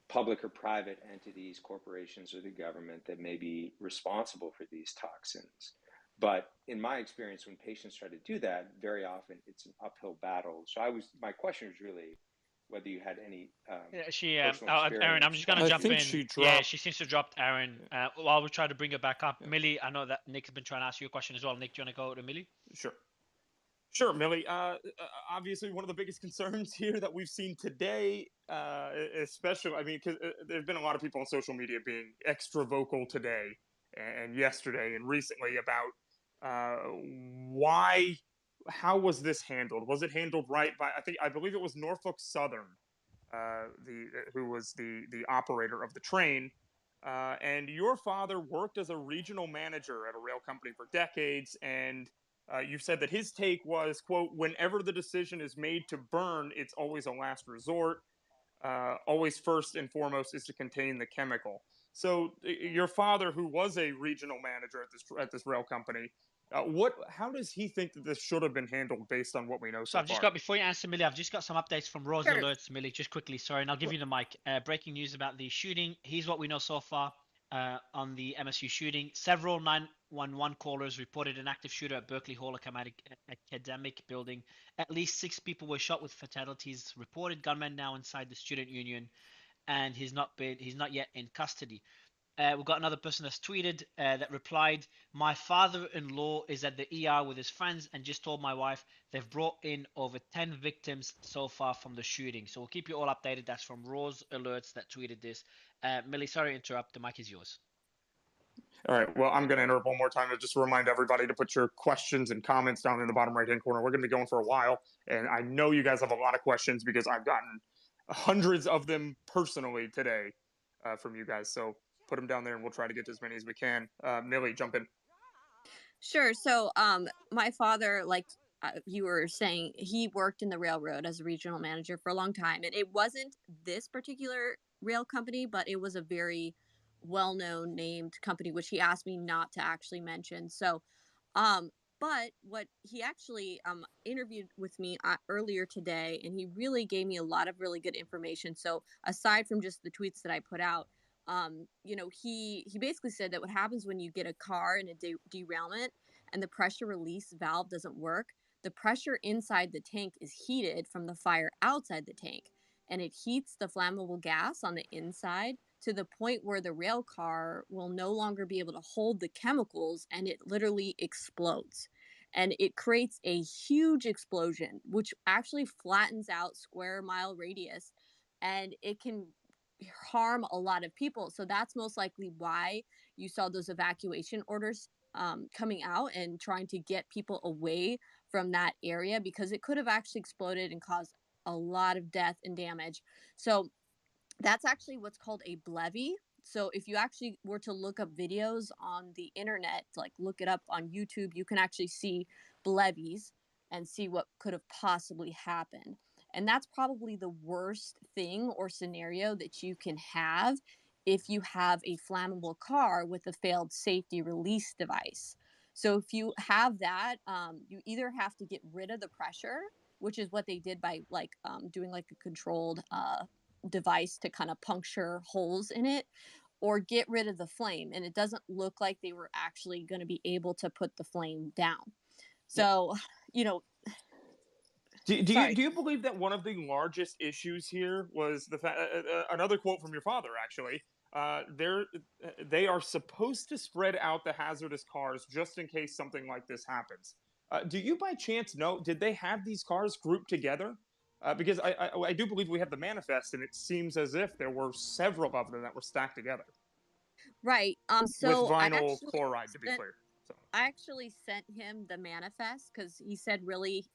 public or private entities, corporations, or the government that may be responsible for these toxins. But in my experience, when patients try to do that, very often it's an uphill battle. So my question was really whether you had any personal experience. Aaron, I'm just going to jump in. She dropped. Yeah, she seems to have dropped Aaron. While we try to bring her back up, Millie, I know that Nick's been trying to ask you a question as well. Nick, do you want to go to Millie? Sure, Millie. Obviously, one of the biggest concerns here that we've seen today, especially, I mean, because there's been a lot of people on social media being extra vocal today and yesterday and recently about how was this handled? Was it handled right by, I believe it was Norfolk Southern, who was the operator of the train. And your father worked as a regional manager at a rail company for decades, and you've said that his take was, quote, whenever the decision is made to burn, it's always a last resort. Always first and foremost is to contain the chemical. So your father, who was a regional manager at this rail company, how does he think that this should have been handled based on what we know so I've just far? got, before you answer, Millie, I've just got some updates from Rose Alerts, Millie, just quickly, sorry, and I'll give you the mic. Breaking news about the shooting. Here's what we know so far on the MSU shooting. Several 911 callers reported an active shooter at Berkeley Hall Academic Building. At least 6 people were shot with fatalities reported. Gunman now inside the student union, and he's not yet in custody. We've got another person that's tweeted that replied, my father-in-law is at the ER with his friends and just told my wife they've brought in over 10 victims so far from the shooting. So we'll keep you all updated. That's from Rose Alerts that tweeted this. Millie, sorry to interrupt. The mic is yours. All right. Well, I'm going to interrupt one more time to just remind everybody to put your questions and comments down in the bottom right-hand corner. We're going to be going for a while, and I know you guys have a lot of questions because I've gotten hundreds of them personally today from you guys. So put them down there and we'll try to get to as many as we can. Millie, jump in. Sure. So my father, like you were saying, he worked in the railroad as a regional manager for a long time. And it wasn't this particular rail company, but it was a very well-known named company, which he asked me not to actually mention. So but what he actually interviewed with me earlier today, and he really gave me a lot of really good information. So aside from just the tweets that I put out, he basically said that what happens when you get a car in a derailment and the pressure release valve doesn't work, the pressure inside the tank is heated from the fire outside the tank, and it heats the flammable gas on the inside to the point where the rail car will no longer be able to hold the chemicals, and it literally explodes. And it creates a huge explosion, which actually flattens out square mile radius, and it can harm a lot of people. So that's most likely why you saw those evacuation orders coming out and trying to get people away from that area, because it could have actually exploded and caused a lot of death and damage. So that's actually what's called a BLEVE. So if you actually were to look up videos on the internet, like look it up on YouTube, you can actually see BLEVEs and see what could have possibly happened. And that's probably the worst thing or scenario that you can have if you have a flammable car with a failed safety release device. So if you have that, you either have to get rid of the pressure, which is what they did by doing like a controlled device to kind of puncture holes in it, or get rid of the flame. And it doesn't look like they were actually going to be able to put the flame down. So, Do you believe that one of the largest issues here was the fact? Another quote from your father, actually. They are supposed to spread out the hazardous cars just in case something like this happens. Do you, by chance, know? Did they have these cars grouped together? Because I do believe we have the manifest, and it seems as if there were several of them that were stacked together. Right. So with vinyl chloride, to be clear. So I actually sent him the manifest because he said, really,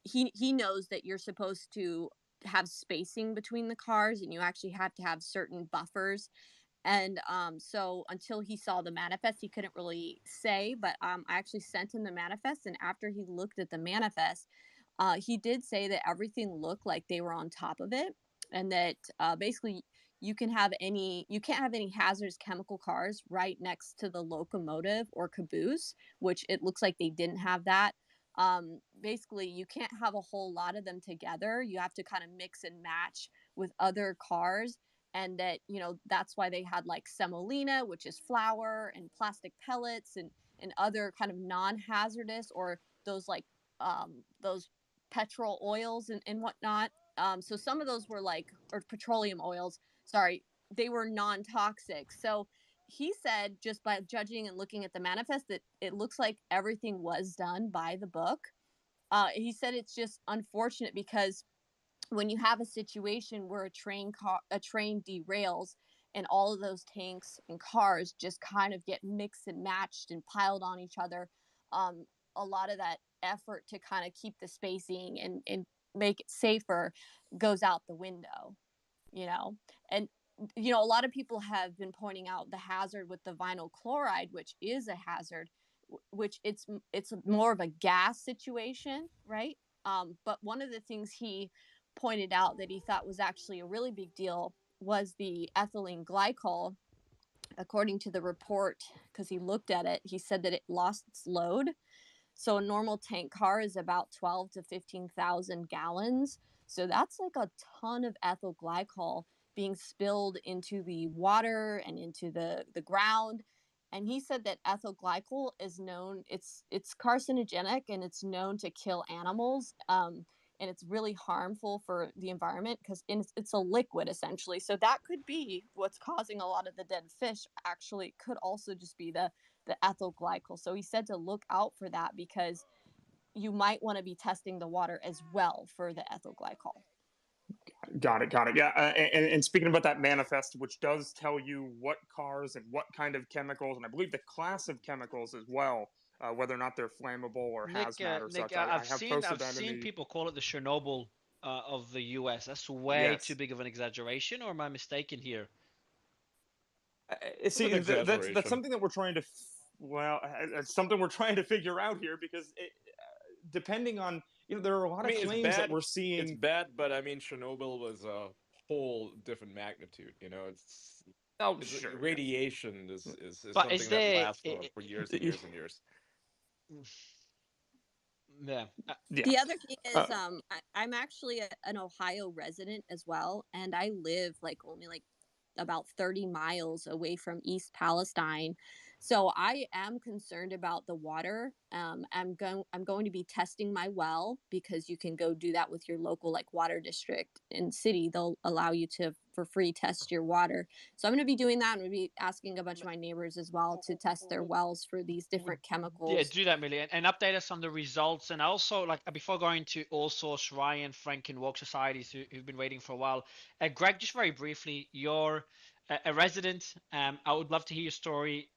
he knows that you're supposed to have spacing between the cars, and you actually have to have certain buffers. And so until he saw the manifest, he couldn't really say. But I actually sent him the manifest, and after he looked at the manifest, he did say that everything looked like they were on top of it, and that basically you can't have any hazardous chemical cars right next to the locomotive or caboose, which it looks like they didn't have that. Basically, you can't have a whole lot of them together. You have to kind of mix and match with other cars. And that, that's why they had like semolina, which is flour, and plastic pellets, and other kind of non-hazardous, or those like those petrol oils and whatnot. So some of those were like, or petroleum oils, sorry, they were non-toxic. So he said, just by judging and looking at the manifest, that it looks like everything was done by the book. He said it's just unfortunate because when you have a situation where a train derails and all of those tanks and cars just kind of get mixed and matched and piled on each other, a lot of that effort to kind of keep the spacing and make it safer goes out the window, and a lot of people have been pointing out the hazard with the vinyl chloride, which is a hazard, which it's more of a gas situation, right? But one of the things he pointed out that he thought was actually a really big deal was the ethylene glycol. According to the report, because he looked at it, he said that it lost its load. So a normal tank car is about 12 to 15,000 gallons. So that's like a ton of ethyl glycol being spilled into the water and into the ground. And he said that ethyl glycol is known, it's carcinogenic, and it's known to kill animals. And it's really harmful for the environment because it's a liquid essentially. So that could be what's causing a lot of the dead fish. Actually, it could also just be the ethyl glycol. So he said to look out for that because you might want to be testing the water as well for the ethyl glycol. Got it. Yeah. And speaking about that manifest, which does tell you what cars and what kind of chemicals, and I believe the class of chemicals as well, whether or not they're flammable or hazmat or such. I've seen people call it the Chernobyl of the U.S. That's way too big of an exaggeration, or am I mistaken here? See, that's something that we're trying to. It's something we're trying to figure out here because depending on, there are a lot of claims that we're seeing. It's bad, but I mean, Chernobyl was a whole different magnitude. Radiation is something that lasts for years and years and years. Yeah. The other thing is, I'm actually an Ohio resident as well, and I live only about 30 miles away from East Palestine. So I am concerned about the water. I'm going to be testing my well, because you can go do that with your local water district and city. They'll allow you to for free test your water. So I'm going to be doing that. I'm going to be asking a bunch of my neighbors as well to test their wells for these different chemicals. Yeah, do that, Millie, and update us on the results. And also, before going to All Source, Ryan, Frank, and Woke Societies who've been waiting for a while, Greg, just very briefly, you're a resident. I would love to hear your story.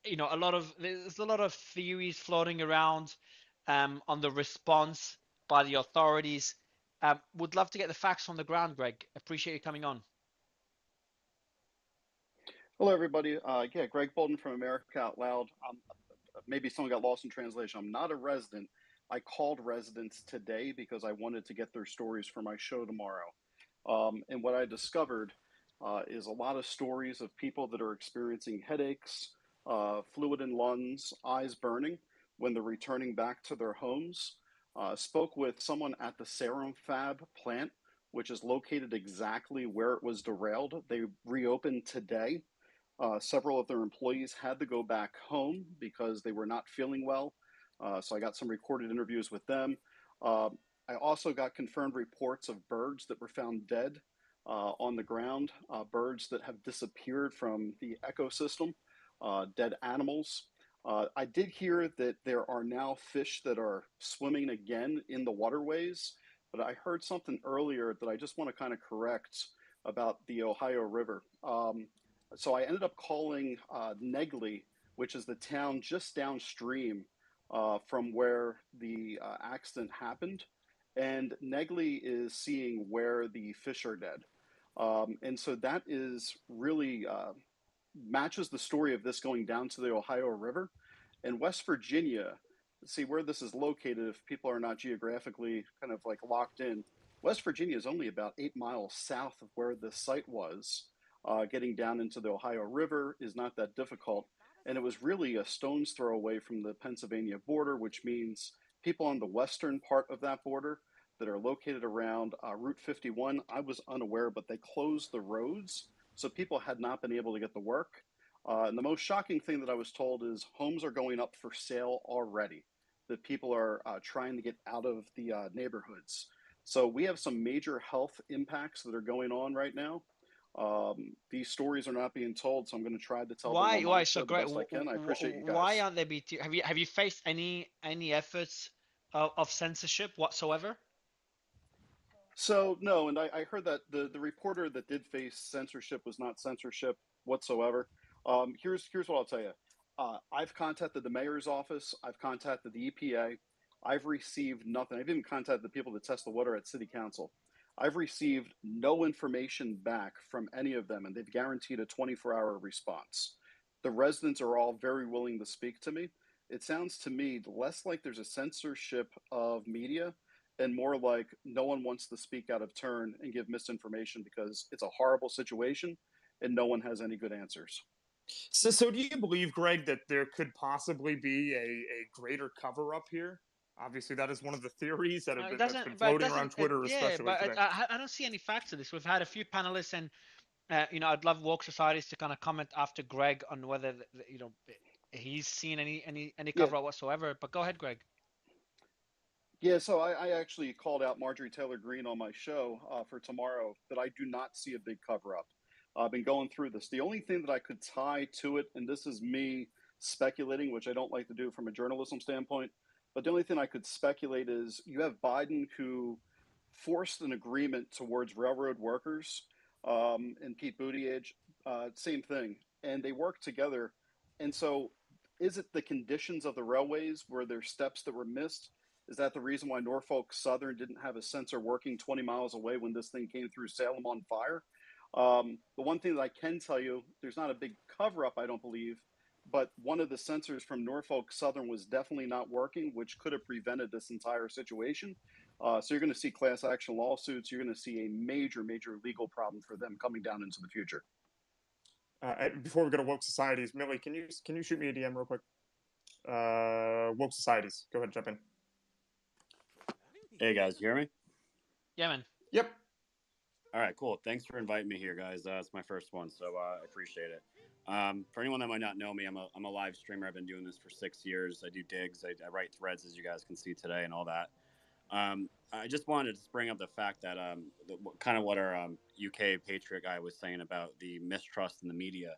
There's a lot of theories floating around on the response by the authorities. Would love to get the facts on the ground, Greg. Appreciate you coming on. Hello, everybody. Greg Bolden from America Out Loud. Maybe someone got lost in translation. I'm not a resident. I called residents today because I wanted to get their stories for my show tomorrow. And what I discovered is a lot of stories of people that are experiencing headaches, fluid in lungs, eyes burning when they're returning back to their homes. Spoke with someone at the Serum Fab plant, which is located exactly where it was derailed. They reopened today. Several of their employees had to go back home because they were not feeling well. So I got some recorded interviews with them. I also got confirmed reports of birds that were found dead on the ground, birds that have disappeared from the ecosystem, dead animals. I did hear that there are now fish that are swimming again in the waterways, but I heard something earlier that I just want to kind of correct about the Ohio River. So I ended up calling Negley, which is the town just downstream from where the accident happened. and Negley is seeing where the fish are dead. And so that is really matches the story of this going down to the Ohio River. And West Virginia, see where this is located, if people are not geographically kind of like locked in, West Virginia is only about 8 miles south of where the site was. Getting down into the Ohio River is not that difficult. And it was really a stone's throw away from the Pennsylvania border, which means people on the western part of that border that are located around Route 51, I was unaware, but they closed the roads. So people had not been able to get to work. And the most shocking thing that I was told is homes are going up for sale already, that people are trying to get out of the neighborhoods. So we have some major health impacts that are going on right now. These stories are not being told, so I'm going to try to tell them on my show the best I can. I appreciate you guys. Why aren't they being? Have you faced any efforts of censorship whatsoever? So no, and I heard that the reporter that did face censorship was not censorship whatsoever. Here's what I'll tell you. I've contacted the mayor's office. I've contacted the EPA. I've received nothing. I've even contacted the people that test the water at City Council. I've received no information back from any of them, and they've guaranteed a 24-hour response. The residents are all very willing to speak to me. It sounds to me less like there's a censorship of media and more like no one wants to speak out of turn and give misinformation because it's a horrible situation and no one has any good answers. So do you believe, Greg, that there could possibly be a greater cover-up here? Obviously, that is one of the theories that have been floating around Twitter, especially today. I don't see any facts to this. We've had a few panelists, and I'd love Woke Societies to kind of comment after Greg on whether he's seen any cover-up whatsoever. But go ahead, Greg. Yeah, so I actually called out Marjorie Taylor Greene on my show for tomorrow that I do not see a big cover-up. I've been going through this. The only thing that I could tie to it, and this is me speculating, which I don't like to do from a journalism standpoint, but the only thing I could speculate is you have Biden who forced an agreement towards railroad workers and Pete Buttigieg, same thing. And they worked together. And so is it the conditions of the railways? Were there steps that were missed? Is that the reason why Norfolk Southern didn't have a sensor working 20 miles away when this thing came through Salem on fire? The one thing that I can tell you, there's not a big cover-up, I don't believe, but one of the sensors from Norfolk Southern was definitely not working, which could have prevented this entire situation. So you're going to see class action lawsuits. You're going to see a major, major legal problem for them coming down into the future. Before we go to Woke Societies, Millie, can you shoot me a DM real quick? Woke Societies, go ahead and jump in. Hey guys, you hear me? Yeah, man. Yep. All right, cool. Thanks for inviting me here, guys. It's my first one, so I appreciate it. For anyone that might not know me, I'm a live streamer. I've been doing this for 6 years. I do digs. I write threads, as you guys can see today, and all that. I just wanted to bring up the fact that kind of what our UK Patriot guy was saying about the mistrust in the media.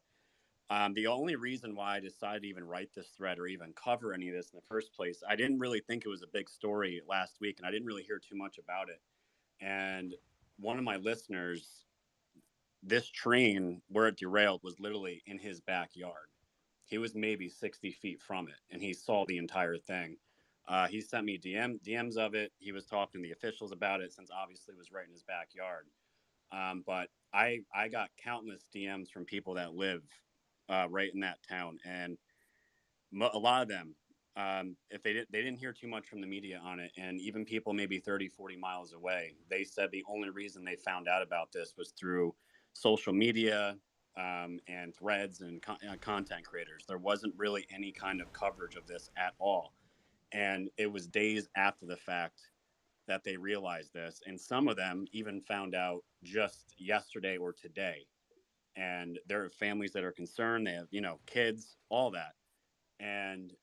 The only reason why I decided to even write this thread or even cover any of this in the first place, I didn't really think it was a big story last week, and I didn't really hear too much about it. And one of my listeners, this train where it derailed was literally in his backyard. He was maybe 60 feet from it, and he saw the entire thing. He sent me DMs of it. He was talking to the officials about it, since obviously it was right in his backyard. But I got countless DMs from people that live right in that town, and a lot of them, if they didn't hear too much from the media on it, and even people maybe 30, 40 miles away, they said the only reason they found out about this was through social media and threads and content creators. There wasn't really any kind of coverage of this at all. And it was days after the fact that they realized this. And some of them even found out just yesterday or today. And there are families that are concerned. They have, kids, all that. And,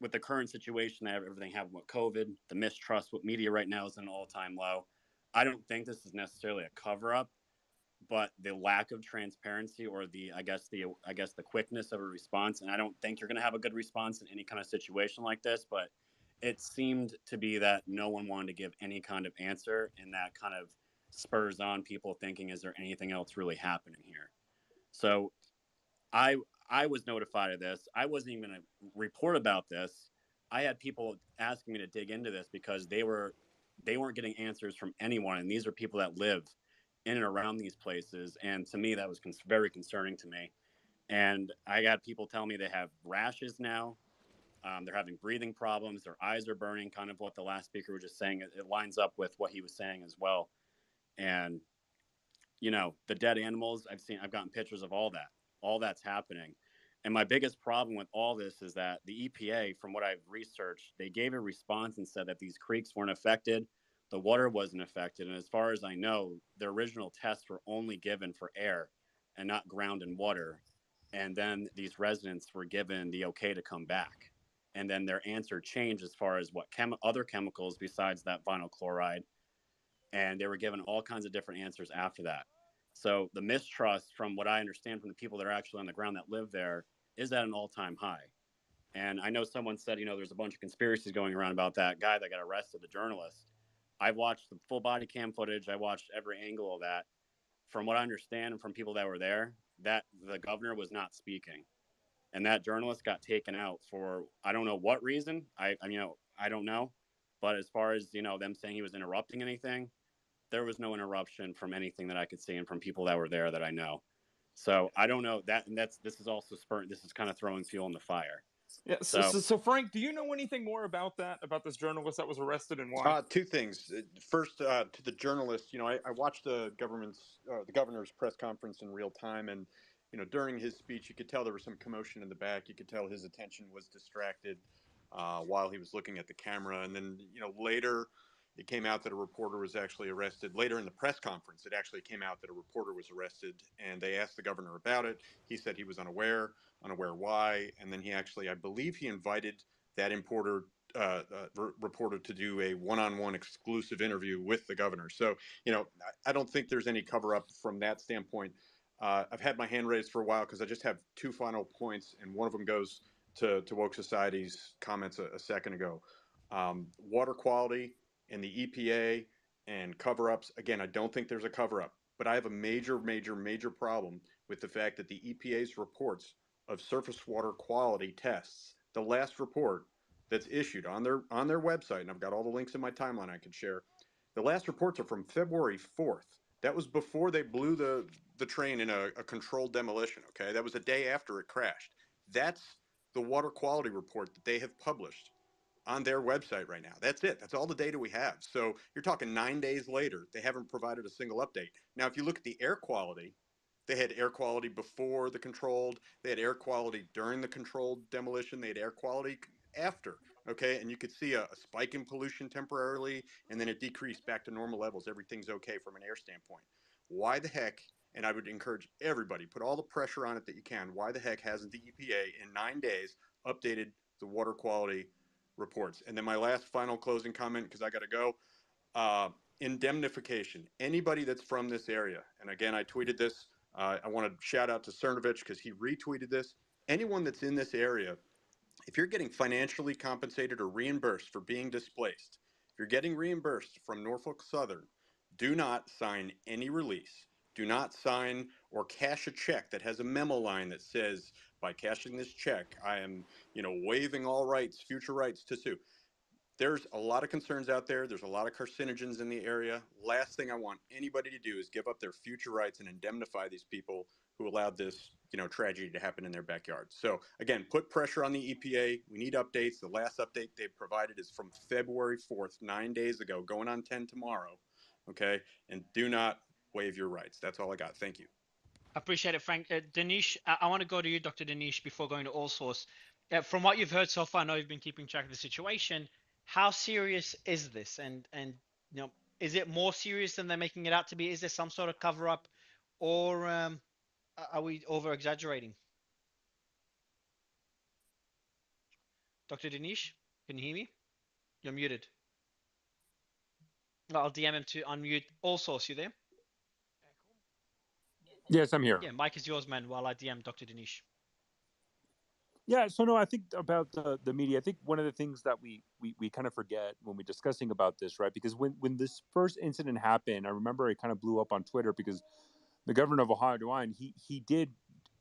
with the current situation that everything happened with COVID, the mistrust with media right now is at an all-time low. I don't think this is necessarily a cover-up, but the lack of transparency or the quickness of a response. And I don't think you're going to have a good response in any kind of situation like this, but it seemed to be that no one wanted to give any kind of answer, and that kind of spurs on people thinking, is there anything else really happening here? So I was notified of this. I wasn't even going to report about this. I had people asking me to dig into this because they were they weren't getting answers from anyone. And these are people that live in and around these places. And to me, that was very concerning to me. And I got people telling me they have rashes now. They're having breathing problems. Their eyes are burning, kind of what the last speaker was just saying. It lines up with what he was saying as well. And, you know, the dead animals, I've gotten pictures of all that. All that's happening. And my biggest problem with all this is that the EPA, from what I've researched, they gave a response and said that these creeks weren't affected. The water wasn't affected. And as far as I know, the original tests were only given for air and not ground and water. And then these residents were given the okay to come back. And then their answer changed as far as what other chemicals besides that vinyl chloride. And they were given all kinds of different answers after that. So the mistrust, from what I understand from the people that are actually on the ground that live there, is at an all-time high. And I know someone said, you know, there's a bunch of conspiracies going around about that guy that got arrested, the journalist. I've watched the full body cam footage. I watched every angle of that. From what I understand and from people that were there, that the governor was not speaking. And that journalist got taken out for, I don't know what reason. I don't know. But as far as, you know, them saying he was interrupting anything, there was no interruption from anything that I could see and from people that were there that I know. So I don't know that, and this is also this is kind of throwing fuel in the fire. Yeah. So Frank, do you know anything more about that, about this journalist that was arrested and why? Two things. First, to the journalist, you know, I watched the governor's press conference in real time, and you know, during his speech, you could tell there was some commotion in the back. You could tell his attention was distracted while he was looking at the camera, and then you know later. It came out that a reporter was actually arrested. Later in the press conference, it actually came out that a reporter was arrested, and they asked the governor about it. He said he was unaware why, and then he actually, I believe he invited that reporter to do a one-on-one exclusive interview with the governor. So, you know, I don't think there's any cover-up from that standpoint. I've had my hand raised for a while because I just have two final points, and one of them goes to Woke Society's comments a second ago. Water quality and the EPA and cover-ups. Again, I don't think there's a cover-up, but I have a major problem with the fact that the EPA's reports of surface water quality tests, the last report that's issued on their website, and I've got all the links in my timeline I can share. The last reports are from February 4th. That was before they blew the train in a controlled demolition, okay? That was a day after it crashed. That's the water quality report that they have published on their website right now. That's it. That's all the data we have. So you're talking 9 days later, they haven't provided a single update. Now, if you look at the air quality, they had air quality before the controlled, they had air quality during the controlled demolition, they had air quality after, okay? And you could see a spike in pollution temporarily, and then it decreased back to normal levels. Everything's okay from an air standpoint. Why the heck, and I would encourage everybody, put all the pressure on it that you can, why the heck hasn't the EPA in 9 days updated the water quality reports? And then my last final closing comment, because I got to go, indemnification. Anybody that's from this area, and again, I tweeted this, I want to shout out to Cernovich because he retweeted this. Anyone that's in this area, if you're getting financially compensated or reimbursed for being displaced, if you're getting reimbursed from Norfolk Southern, do not sign any release. Do not sign or cash a check that has a memo line that says, by cashing this check, I am, you know, waiving all rights, future rights to sue. There's a lot of concerns out there. There's a lot of carcinogens in the area. Last thing I want anybody to do is give up their future rights and indemnify these people who allowed this, you know, tragedy to happen in their backyard. So again, put pressure on the EPA. We need updates. The last update they've provided is from February 4th, 9 days ago, going on 10 tomorrow. Okay. And do not waive your rights. That's all I got. Thank you. I appreciate it, Frank. Dinesh, I want to go to you, Dr. Dinesh, before going to AllSource. From what you've heard so far, I know you've been keeping track of the situation. How serious is this? And you know, is it more serious than they're making it out to be? Is there some sort of cover up, or are we over exaggerating? Dr. Dinesh, can you hear me? You're muted. I'll DM him to unmute. AllSource, you there? Yes, I'm here. Yeah, mic is yours, man, while I DM Dr. Dinesh. Yeah, so no, I think about the media, I think one of the things that we kind of forget when we're discussing about this, right? Because when this first incident happened, I remember it kind of blew up on Twitter because the governor of Ohio, DeWine, he did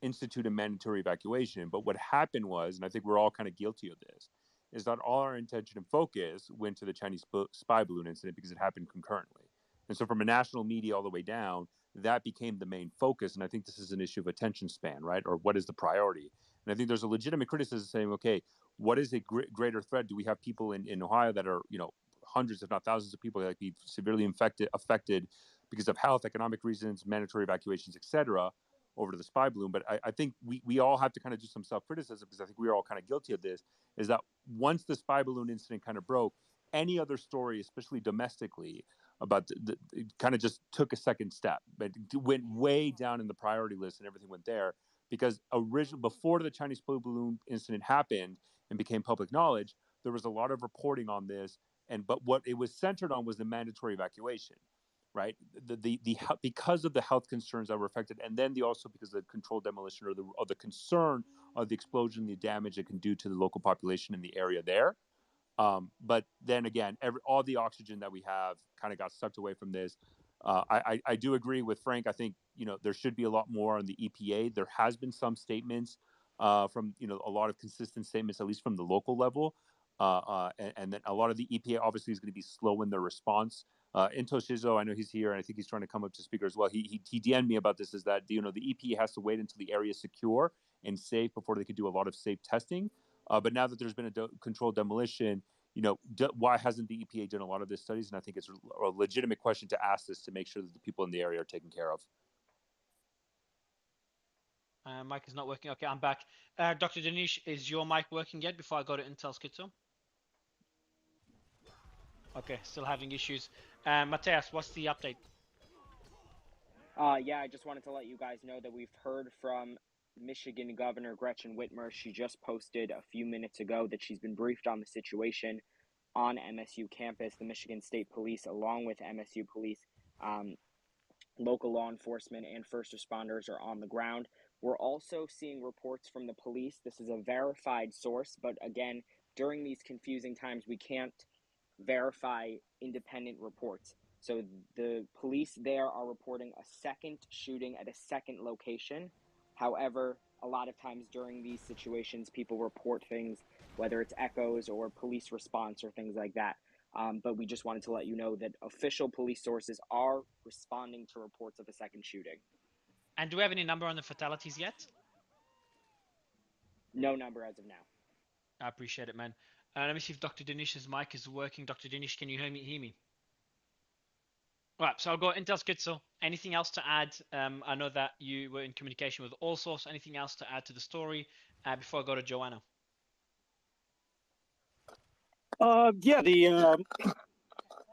institute a mandatory evacuation. But what happened was, and I think we're all kind of guilty of this, is that all our intention and focus went to the Chinese spy balloon incident because it happened concurrently. And so from a national media all the way down, that became the main focus. And I think this is an issue of attention span, right? Or what is the priority? And I think there's a legitimate criticism saying, okay, what is a greater threat? Do we have people in Ohio that are, hundreds, if not thousands of people that be severely affected because of health, economic reasons, mandatory evacuations, et cetera, over to the spy balloon? But I think we all have to kind of do some self-criticism, because I think we are all kind of guilty of this, is that once the spy balloon incident kind of broke, any other story, especially domestically, about it kind of just took a second step, but went way down in the priority list, and everything went there because before the Chinese spy balloon incident happened and became public knowledge, there was a lot of reporting on this, but what it was centered on was the mandatory evacuation, right? Because of the health concerns that were affected, and then also because of the controlled demolition or the concern of the explosion, the damage it can do to the local population in the area there. But then again, all the oxygen that we have kind of got sucked away from this. I do agree with Frank. I think there should be a lot more on the EPA. There has been some statements from a lot of consistent statements, at least from the local level, and then a lot of the EPA obviously is going to be slow in their response. Into Shizo, I know he's here, and I think he's trying to come up to speaker as well. He DM'd me about this. Is that the EPA has to wait until the area is secure and safe before they can do a lot of safe testing. But now that there's been a controlled demolition, why hasn't the EPA done a lot of these studies? And I think it's a legitimate question to ask this to make sure that the people in the area are taken care of. Mic is not working. Okay, I'm back. Dr. Danish, is your mic working yet before I go to Intel Schizo? Okay, still having issues. Matthias, what's the update? Yeah, I just wanted to let you guys know that we've heard from Michigan Governor Gretchen Whitmer. She just posted a few minutes ago that she's been briefed on the situation on MSU campus. The Michigan State Police, along with MSU Police, local law enforcement, and first responders are on the ground. We're also seeing reports from the police. This is a verified source, but again, during these confusing times, we can't verify independent reports. So the police there are reporting a second shooting at a second location. However, a lot of times during these situations, people report things, whether it's echoes or police response or things like that. But we just wanted to let you know that official police sources are responding to reports of a second shooting. And do we have any number on the fatalities yet? No number as of now. I appreciate it, man. Let me see if Dr. Dinish's mic is working. Dr. Dinish, can you hear me? All right, so I'll go Intel Schizo. Anything else to add? I know that you were in communication with Allsource. Anything else to add to the story before I go to Joanna?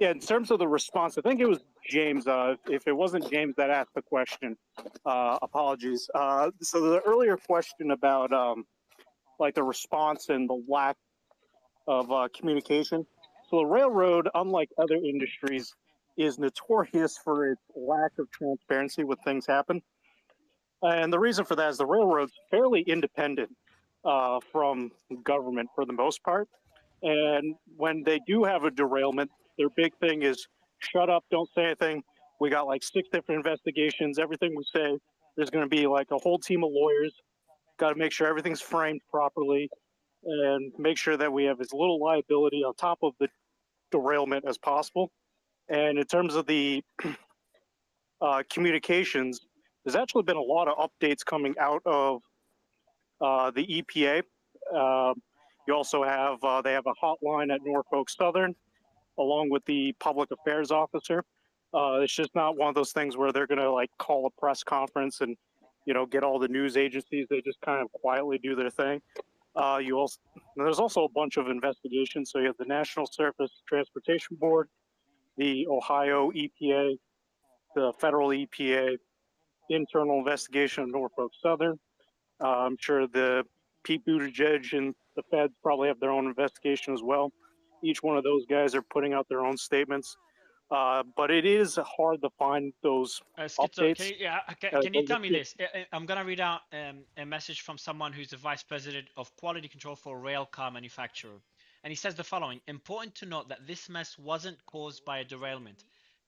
In terms of the response, I think it was James. If it wasn't James that asked the question, apologies. So the earlier question about like the response and the lack of communication. So the railroad, unlike other industries, is notorious for its lack of transparency when things happen. And the reason for that is the railroad's fairly independent from government for the most part. And when they do have a derailment, their big thing is shut up, don't say anything. We got like 6 different investigations. Everything we say, there's going to be like a whole team of lawyers. Got to make sure everything's framed properly and make sure that we have as little liability on top of the derailment as possible. And in terms of the communications, there's actually been a lot of updates coming out of the EPA. You also have, they have a hotline at Norfolk Southern, along with the public affairs officer. It's just not one of those things where they're going to like call a press conference and, get all the news agencies. They just kind of quietly do their thing. There's also a bunch of investigations. So you have the National Surface Transportation Board, the Ohio EPA, the federal EPA, internal investigation of Norfolk Southern. I'm sure the Pete Buttigieg and the feds probably have their own investigation as well. Each one of those guys are putting out their own statements. But it is hard to find those updates. Can you tell me this? I'm going to read out a message from someone who's the Vice President of Quality Control for a rail car manufacturer. And he says the following: important to note that this mess wasn't caused by a derailment.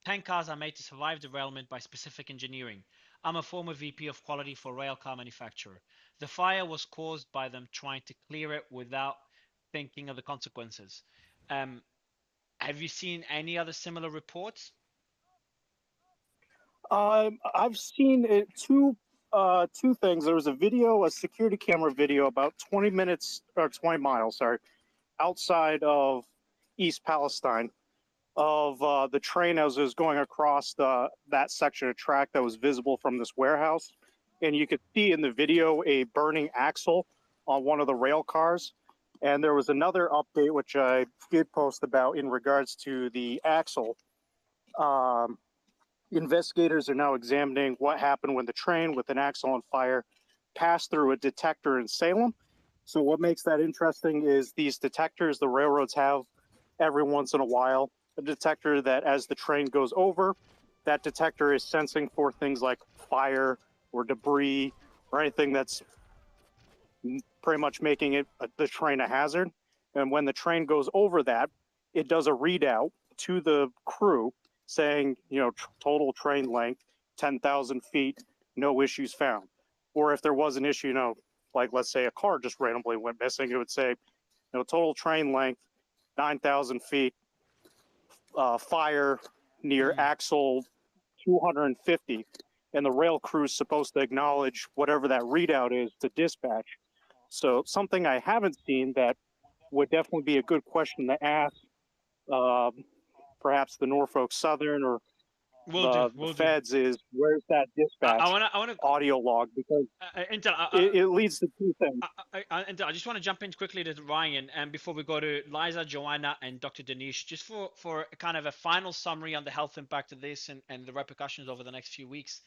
10 cars are made to survive derailment by specific engineering. I'm a former VP of quality for a rail car manufacturer. The fire was caused by them trying to clear it without thinking of the consequences. Have you seen any other similar reports? I've seen it, two things. There was a security camera video about 20 minutes or 20 miles, sorry, outside of East Palestine, of the train as it was going across that section of track that was visible from this warehouse, and you could see in the video a burning axle on one of the rail cars. And there was another update which I did post about in regards to the axle. Investigators are now examining what happened when the train with an axle on fire passed through a detector in Salem. So what makes that interesting is these detectors the railroads have every once in a while, a detector that as the train goes over, that detector is sensing for things like fire or debris or anything that's pretty much making the train a hazard. And when the train goes over that, it does a readout to the crew saying, total train length, 10,000 feet, no issues found. Or if there was an issue, like let's say a car just randomly went missing, it would say, total train length, 9,000 feet, fire near axle 250. And the rail crew is supposed to acknowledge whatever that readout is to dispatch. So something I haven't seen that would definitely be a good question to ask, perhaps the Norfolk Southern or the feds, is where's that dispatch audio log? Because it leads to two things. I just want to jump in quickly to Ryan, and before we go to Liza, Joanna, and Dr. Danish, just for kind of a final summary on the health impact of this and the repercussions over the next few weeks.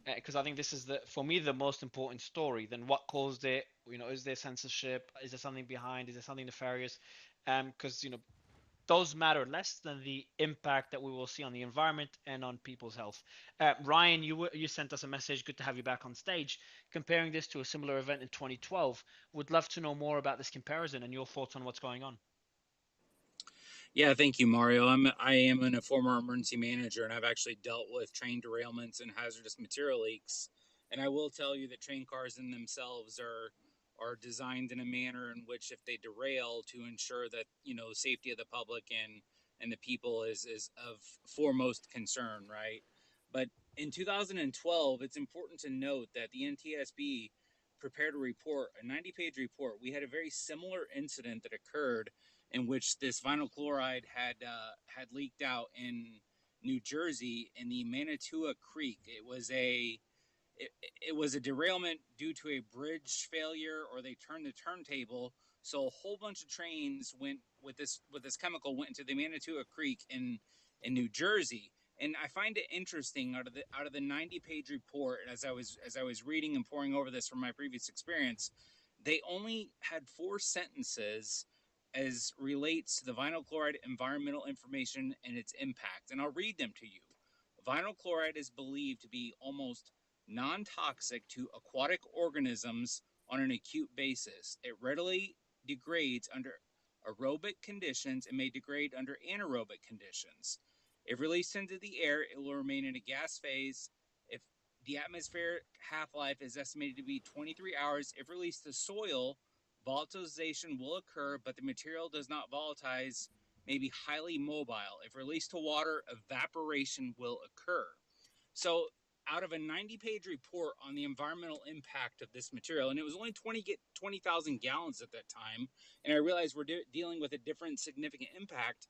Because I think this is for me the most important story. Then what caused it? Is there censorship? Is there something behind? Is there something nefarious? Because those matter less than the impact that we will see on the environment and on people's health. Ryan, you sent us a message. Good to have you back on stage. Comparing this to a similar event in 2012, would love to know more about this comparison and your thoughts on what's going on. Yeah, thank you, Mario. I am a former emergency manager, and I've actually dealt with train derailments and hazardous material leaks. And I will tell you that train cars in themselves are designed in a manner in which, if they derail, to ensure that the safety of the public and the people is of foremost concern, right? But in 2012, it's important to note that the NTSB prepared a report, a 90-page report. We had a very similar incident that occurred in which this vinyl chloride had leaked out in New Jersey in the Manitowoc Creek. It was a derailment due to a bridge failure, or they turned the turntable. So a whole bunch of trains went with this chemical went into the Manitowoc Creek in New Jersey. And I find it interesting, out of the 90-page report, as I was reading and poring over this from my previous experience, they only had 4 sentences as relates to the vinyl chloride environmental information and its impact. And I'll read them to you. Vinyl chloride is believed to be almost non-toxic to aquatic organisms on an acute basis. It readily degrades under aerobic conditions and may degrade under anaerobic conditions. If released into the air, it will remain in a gas phase. If the atmospheric half-life is estimated to be 23 hours, if released to soil, volatilization will occur, but the material does not volatilize, may be highly mobile. If released to water, evaporation will occur. So out of a 90-page report on the environmental impact of this material, and it was only 20,000 gallons at that time, and I realized we're dealing with a different significant impact,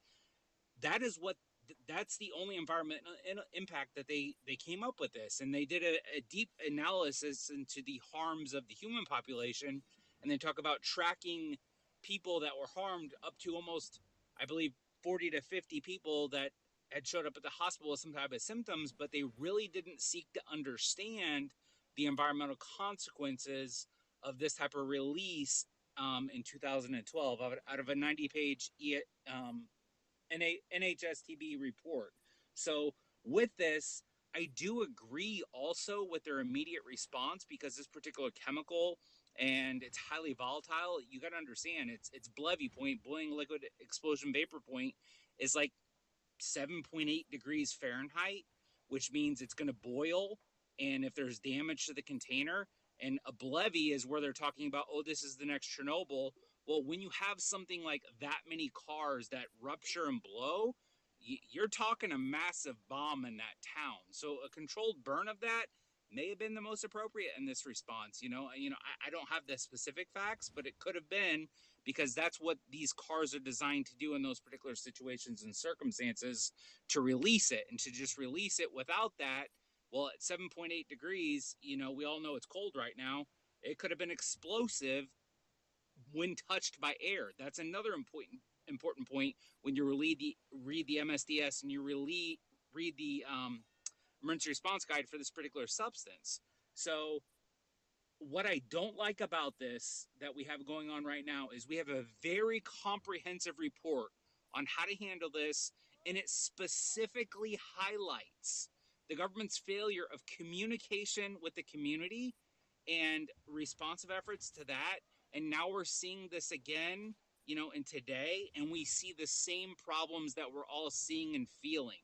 that's the only environmental impact that they came up with this. And they did a deep analysis into the harms of the human population, and they talk about tracking people that were harmed up to almost, I believe, 40 to 50 people that had showed up at the hospital with some type of symptoms, but they really didn't seek to understand the environmental consequences of this type of release in 2012 out of a 90-page NHSTB report. So with this, I do agree also with their immediate response, because this particular chemical, and it's highly volatile. You got to understand, its BLEVE point, boiling liquid explosion vapor point, is like 7.8 degrees Fahrenheit, which means it's going to boil. And if there's damage to the container, and a BLEVE is where they're talking about, oh, this is the next Chernobyl. Well, when you have something like that many cars that rupture and blow, you're talking a massive bomb in that town. So a controlled burn of that may have been the most appropriate in this response. I don't have the specific facts, but it could have been, because that's what these cars are designed to do in those particular situations and circumstances, to release it. And to just release it without that, well, at 7.8 degrees, we all know it's cold right now. It could have been explosive when touched by air. That's another important point when you read the MSDS and you read the emergency response guide for this particular substance. So what I don't like about this that we have going on right now is we have a very comprehensive report on how to handle this, and it specifically highlights the government's failure of communication with the community and responsive efforts to that. And now we're seeing this again, in today, and we see the same problems that we're all seeing and feeling.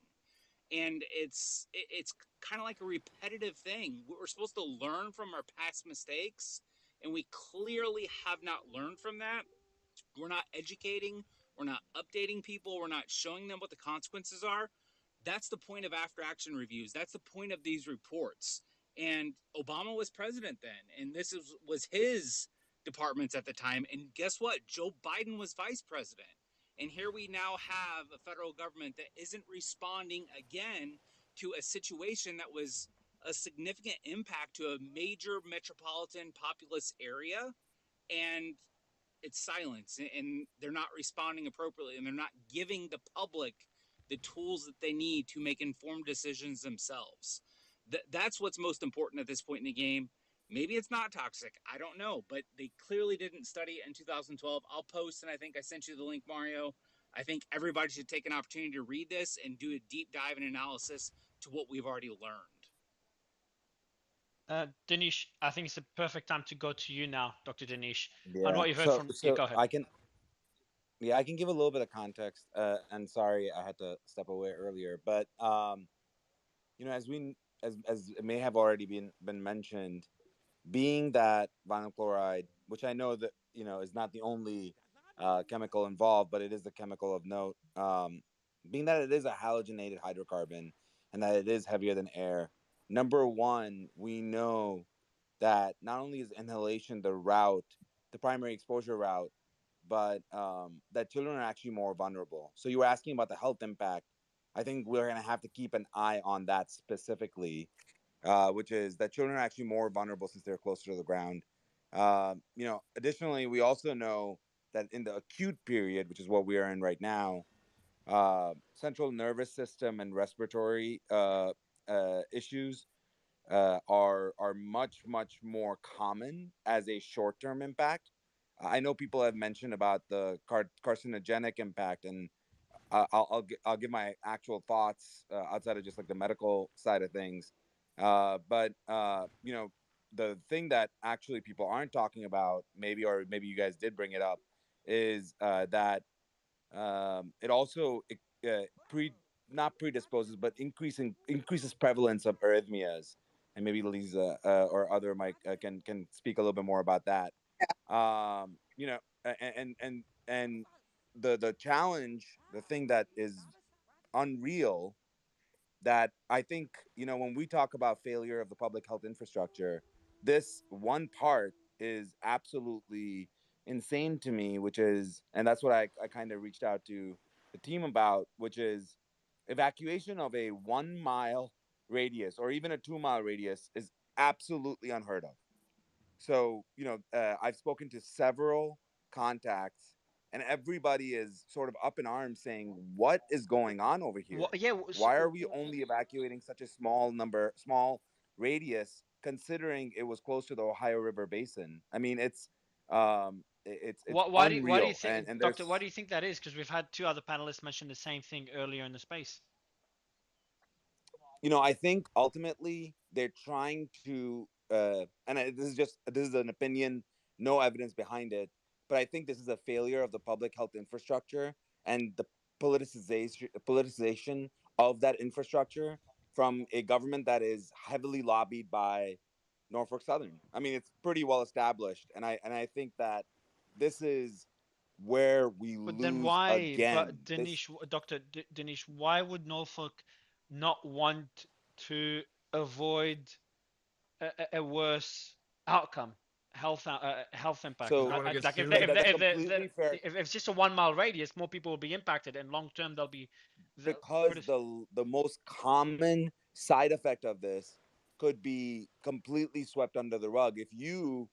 And it's kind of like a repetitive thing. We're supposed to learn from our past mistakes, and we clearly have not learned from that. We're not educating, we're not updating people, we're not showing them what the consequences are. That's the point of after action reviews. That's the point of these reports. And Obama was president then, and this was his departments at the time. And guess what? Joe Biden was vice president. And here we now have a federal government that isn't responding again to a situation that was a significant impact to a major metropolitan populous area. And it's silence, and they're not responding appropriately, and they're not giving the public the tools that they need to make informed decisions themselves. That's what's most important at this point in the game. Maybe it's not toxic. I don't know, but they clearly didn't study it in 2012. I'll post, and I think I sent you the link, Mario. I think everybody should take an opportunity to read this and do a deep dive and analysis to what we've already learned. Dinesh, I think it's a perfect time to go to you now, Dr. Dinesh. Yeah. On what you've heard from you, go ahead. I can give a little bit of context. And sorry, I had to step away earlier, but as it may have already been mentioned, being that vinyl chloride, which I know that is not the only chemical involved, but it is a chemical of note. Being that it is a halogenated hydrocarbon and that it is heavier than air, number one, we know that not only is inhalation the primary exposure route, but that children are actually more vulnerable. So you were asking about the health impact. I think we're going to have to keep an eye on that specifically, which is that children are actually more vulnerable since they're closer to the ground. Additionally, we also know that in the acute period, which is what we are in right now, central nervous system and respiratory issues are much more common as a short-term impact. I know people have mentioned about the carcinogenic impact, and I'll give my actual thoughts outside of just like the medical side of things. But the thing that actually people aren't talking about, maybe you guys did bring it up, is that it also not predisposes, but increases prevalence of arrhythmias. And maybe Lisa or other Mike can speak a little bit more about that. And the challenge, the thing that is unreal, that I think when we talk about failure of the public health infrastructure, this one part is absolutely insane to me, which is, and that's what I kind of reached out to the team about, which is evacuation of a 1 mile radius or even a 2 mile radius is absolutely unheard of. So, I've spoken to several contacts, and everybody is sort of up in arms saying, what is going on over here? Why are we only evacuating such a small radius, considering it was close to the Ohio River Basin? I mean, it's why unreal. Do you think, Doctor, why do you think that is? Because we've had two other panelists mention the same thing earlier in the space. I think ultimately they're trying to, this is an opinion, no evidence behind it, but I think this is a failure of the public health infrastructure and the politicization of that infrastructure from a government that is heavily lobbied by Norfolk Southern. I mean, it's pretty well established, and I think that this is where we But then lose why, again. but Dinesh, Dr. Dinesh, why would Norfolk not want to avoid a worse outcome, health impact? So, Like that's completely fair. if it's just a 1 mile radius, more people will be impacted, and long term they'll be Because the most common side effect of this could be completely swept under the rug. If you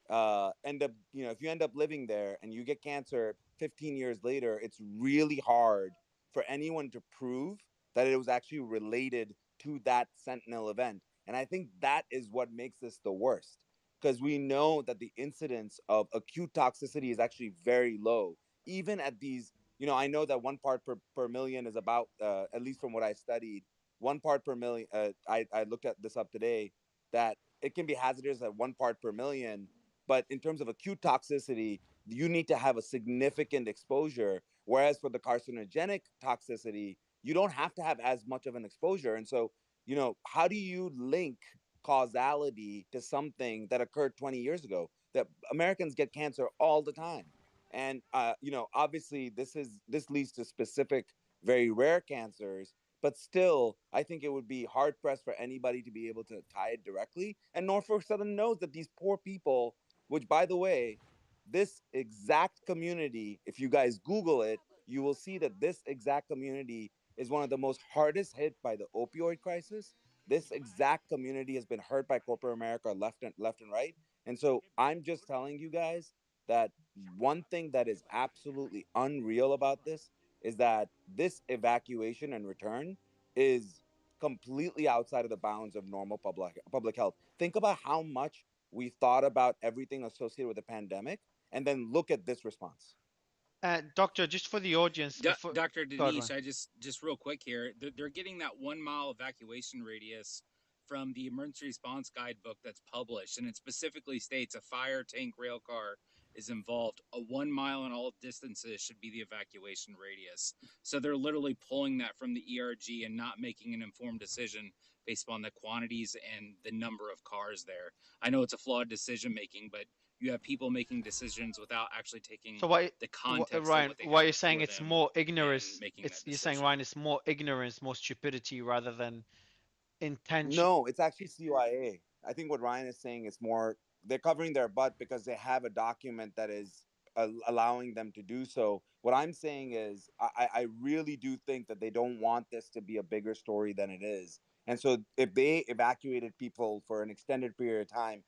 end up, if you end up living there and you get cancer 15 years later, it's really hard for anyone to prove that it was actually related to that Sentinel event. And I think that is what makes this the worst, because we know that the incidence of acute toxicity is actually very low, even at these. I know that 1 part per million is about, at least from what I studied, 1 part per million. I looked at this up today, that it can be hazardous at 1 part per million. But in terms of acute toxicity, you need to have a significant exposure. Whereas for the carcinogenic toxicity, you don't have to have as much of an exposure. And so, how do you link causality to something that occurred 20 years ago? That Americans get cancer all the time. And obviously this leads to specific very rare cancers, but still I think it would be hard pressed for anybody to be able to tie it directly. And Norfolk Southern knows that these poor people, which, by the way, this exact community, if you guys Google it, you will see that this exact community is one of the most hardest hit by the opioid crisis. This exact community has been hurt by corporate America left and right. And so I'm just telling you guys that one thing that is absolutely unreal about this is that this evacuation and return is completely outside of the bounds of normal public health. Think about how much we thought about everything associated with the pandemic, and then look at this response. Doctor, just for the audience, Dr. Dinesh, I just real quick here, they're getting that 1 mile evacuation radius from the emergency response guidebook that's published, and it specifically states a fire, tank, rail car is involved. A 1 mile in all distances should be the evacuation radius. So they're literally pulling that from the ERG and not making an informed decision based upon the quantities and the number of cars there. I know it's a flawed decision making, but you have people making decisions without actually taking the context. Ryan, why you're saying it's more ignorance? You're saying, Ryan, it's more ignorance, more stupidity rather than intention. No, it's actually CYA. I think what Ryan is saying is more they're covering their butt because they have a document that is allowing them to do so. What I'm saying is I really do think that they don't want this to be a bigger story than it is. And so if they evacuated people for an extended period of time,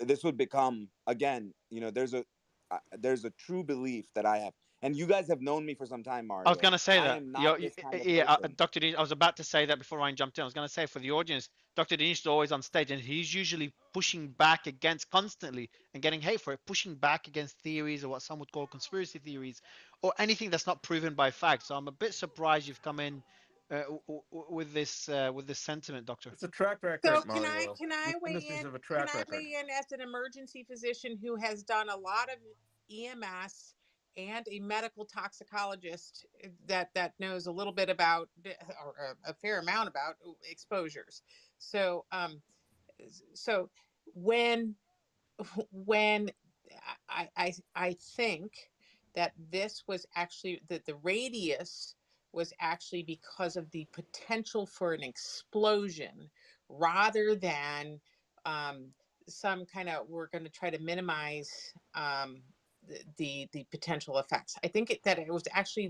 this would become, again, there's a true belief that I have. And you guys have known me for some time, Mario. I was going to say that. Dr. Dinesh, I was about to say that before Ryan jumped in. I was going to say, for the audience, Dr. Dinesh is always on stage, and he's usually pushing back against constantly and getting hate for it, pushing back against theories or what some would call conspiracy theories or anything that's not proven by fact. So I'm a bit surprised you've come in with this sentiment, Doctor. It's a track record. So Mario. can I weigh in? Can I weigh in as an emergency physician who has done a lot of EMS and a medical toxicologist that knows a little bit about, or a fair amount about, exposures. So so when I think that this was actually that the radius was actually because of the potential for an explosion rather than some kind of, we're going to try to minimize the potential effects. I think that it was actually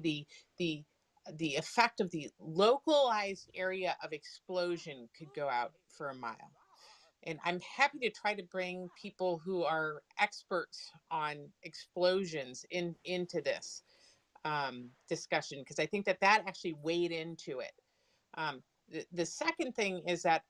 the effect of the localized area of explosion could go out for a mile. And I'm happy to try to bring people who are experts on explosions into this discussion, because I think that actually weighed into it. The second thing is that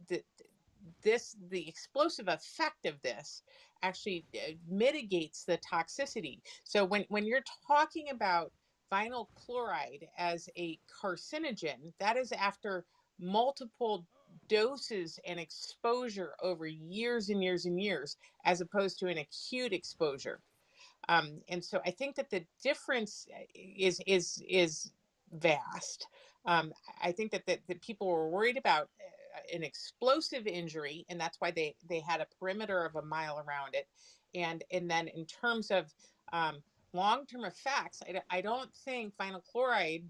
the explosive effect of this actually mitigates the toxicity. So when you're talking about vinyl chloride as a carcinogen, that is after multiple doses and exposure over years and years and years, as opposed to an acute exposure. And so I think that the difference is vast. I think that people were worried about an explosive injury, and that's why they had a perimeter of a mile around it. and then in terms of long-term effects, I don't think vinyl chloride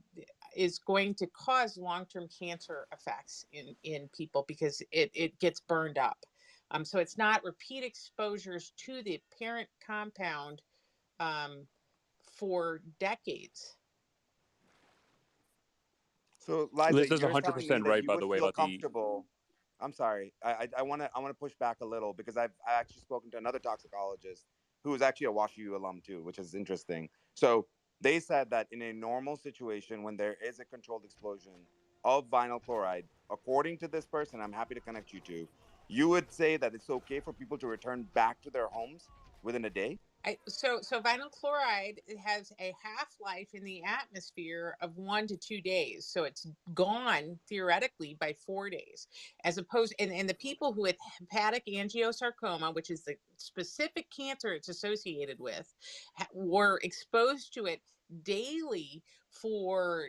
is going to cause long-term cancer effects in people because it gets burned up. So it's not repeat exposures to the parent compound for decades. So Liza, Liz is you're telling me 100% that right, you by would the way, feel about the. comfortable. I'm sorry. I wanna push back a little because I actually spoken to another toxicologist who was actually a WashU alum too, which is interesting. So they said that in a normal situation when there is a controlled explosion of vinyl chloride, according to this person, I'm happy to connect you to, you would say that it's okay for people to return back to their homes within a day? So vinyl chloride has a half-life in the atmosphere of 1 to 2 days. So it's gone theoretically by 4 days, as opposed, and the people who had hepatic angiosarcoma, which is the specific cancer it's associated with, were exposed to it daily for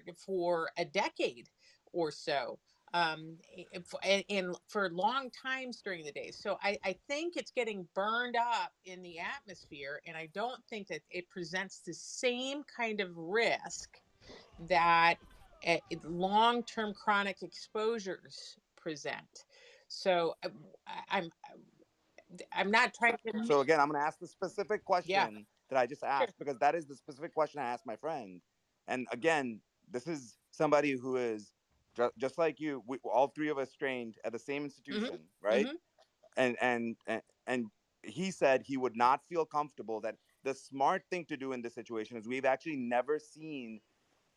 a decade or so. And for long times during the day. So I think it's getting burned up in the atmosphere, and I don't think that it presents the same kind of risk that long-term chronic exposures present. So I'm not trying to. So again, I'm going to ask the specific Yeah. question that I just Sure. asked because that is the specific question I asked my friend. And again, this is somebody who is just like you. We, all three of us trained at the same institution, right? And he said he would not feel comfortable. That the smart thing to do in this situation is we've actually never seen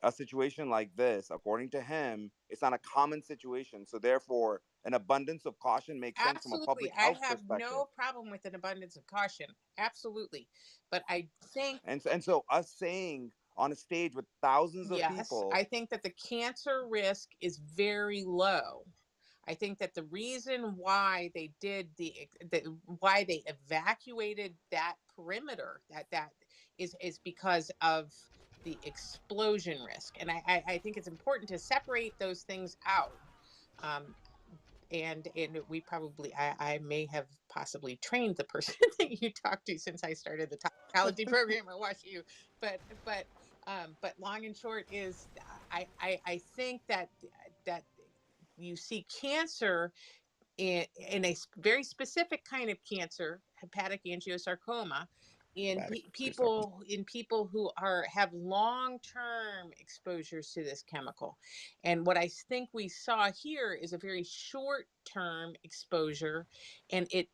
a situation like this. According to him, it's not a common situation. So therefore, an abundance of caution makes sense from a public Absolutely. I health have perspective. no problem with an abundance of caution. Absolutely. But I think. And so us saying on a stage with thousands of Yes, people. I think that the cancer risk is very low. I think that the reason why they did why they evacuated that perimeter that is because of the explosion risk, and I think it's important to separate those things out. Um, and we probably I may have possibly trained the person that you talked to since I started the toxicology program at WashU, but long and short is I think that you see cancer in a very specific kind of cancer, hepatic angiosarcoma, in people who have long-term exposures to this chemical. And what I think we saw here is a very short-term exposure, and it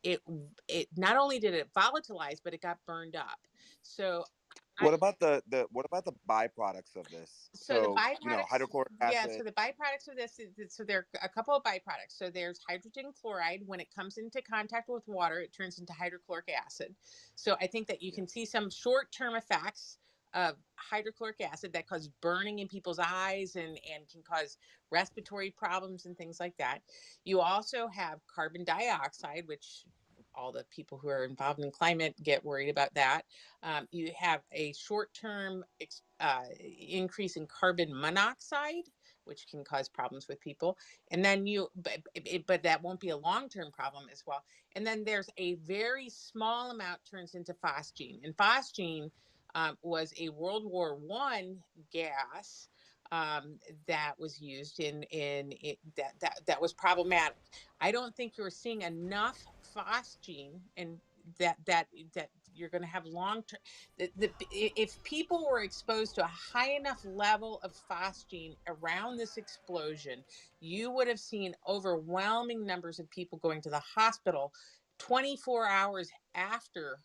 not only did it volatilize, but it got burned up. So What about the byproducts of this? so the Hydrochloric yeah, acid. so the byproducts of this, so there are a couple of byproducts. So there's hydrogen chloride. When it comes into contact with water, it turns into hydrochloric acid. So I think that you can see some short-term effects of hydrochloric acid that cause burning in people's eyes and can cause respiratory problems and things like that. You also have carbon dioxide, which all the people who are involved in climate get worried about that. You have a short-term increase in carbon monoxide, which can cause problems with people. And then but that won't be a long-term problem as well. And then there's a very small amount turns into phosgene. And phosgene was a World War I gas that was used that was problematic. I don't think you're seeing enough phosgene and that you're going to have long term. If people were exposed to a high enough level of phosgene around this explosion, you would have seen overwhelming numbers of people going to the hospital 24 hours after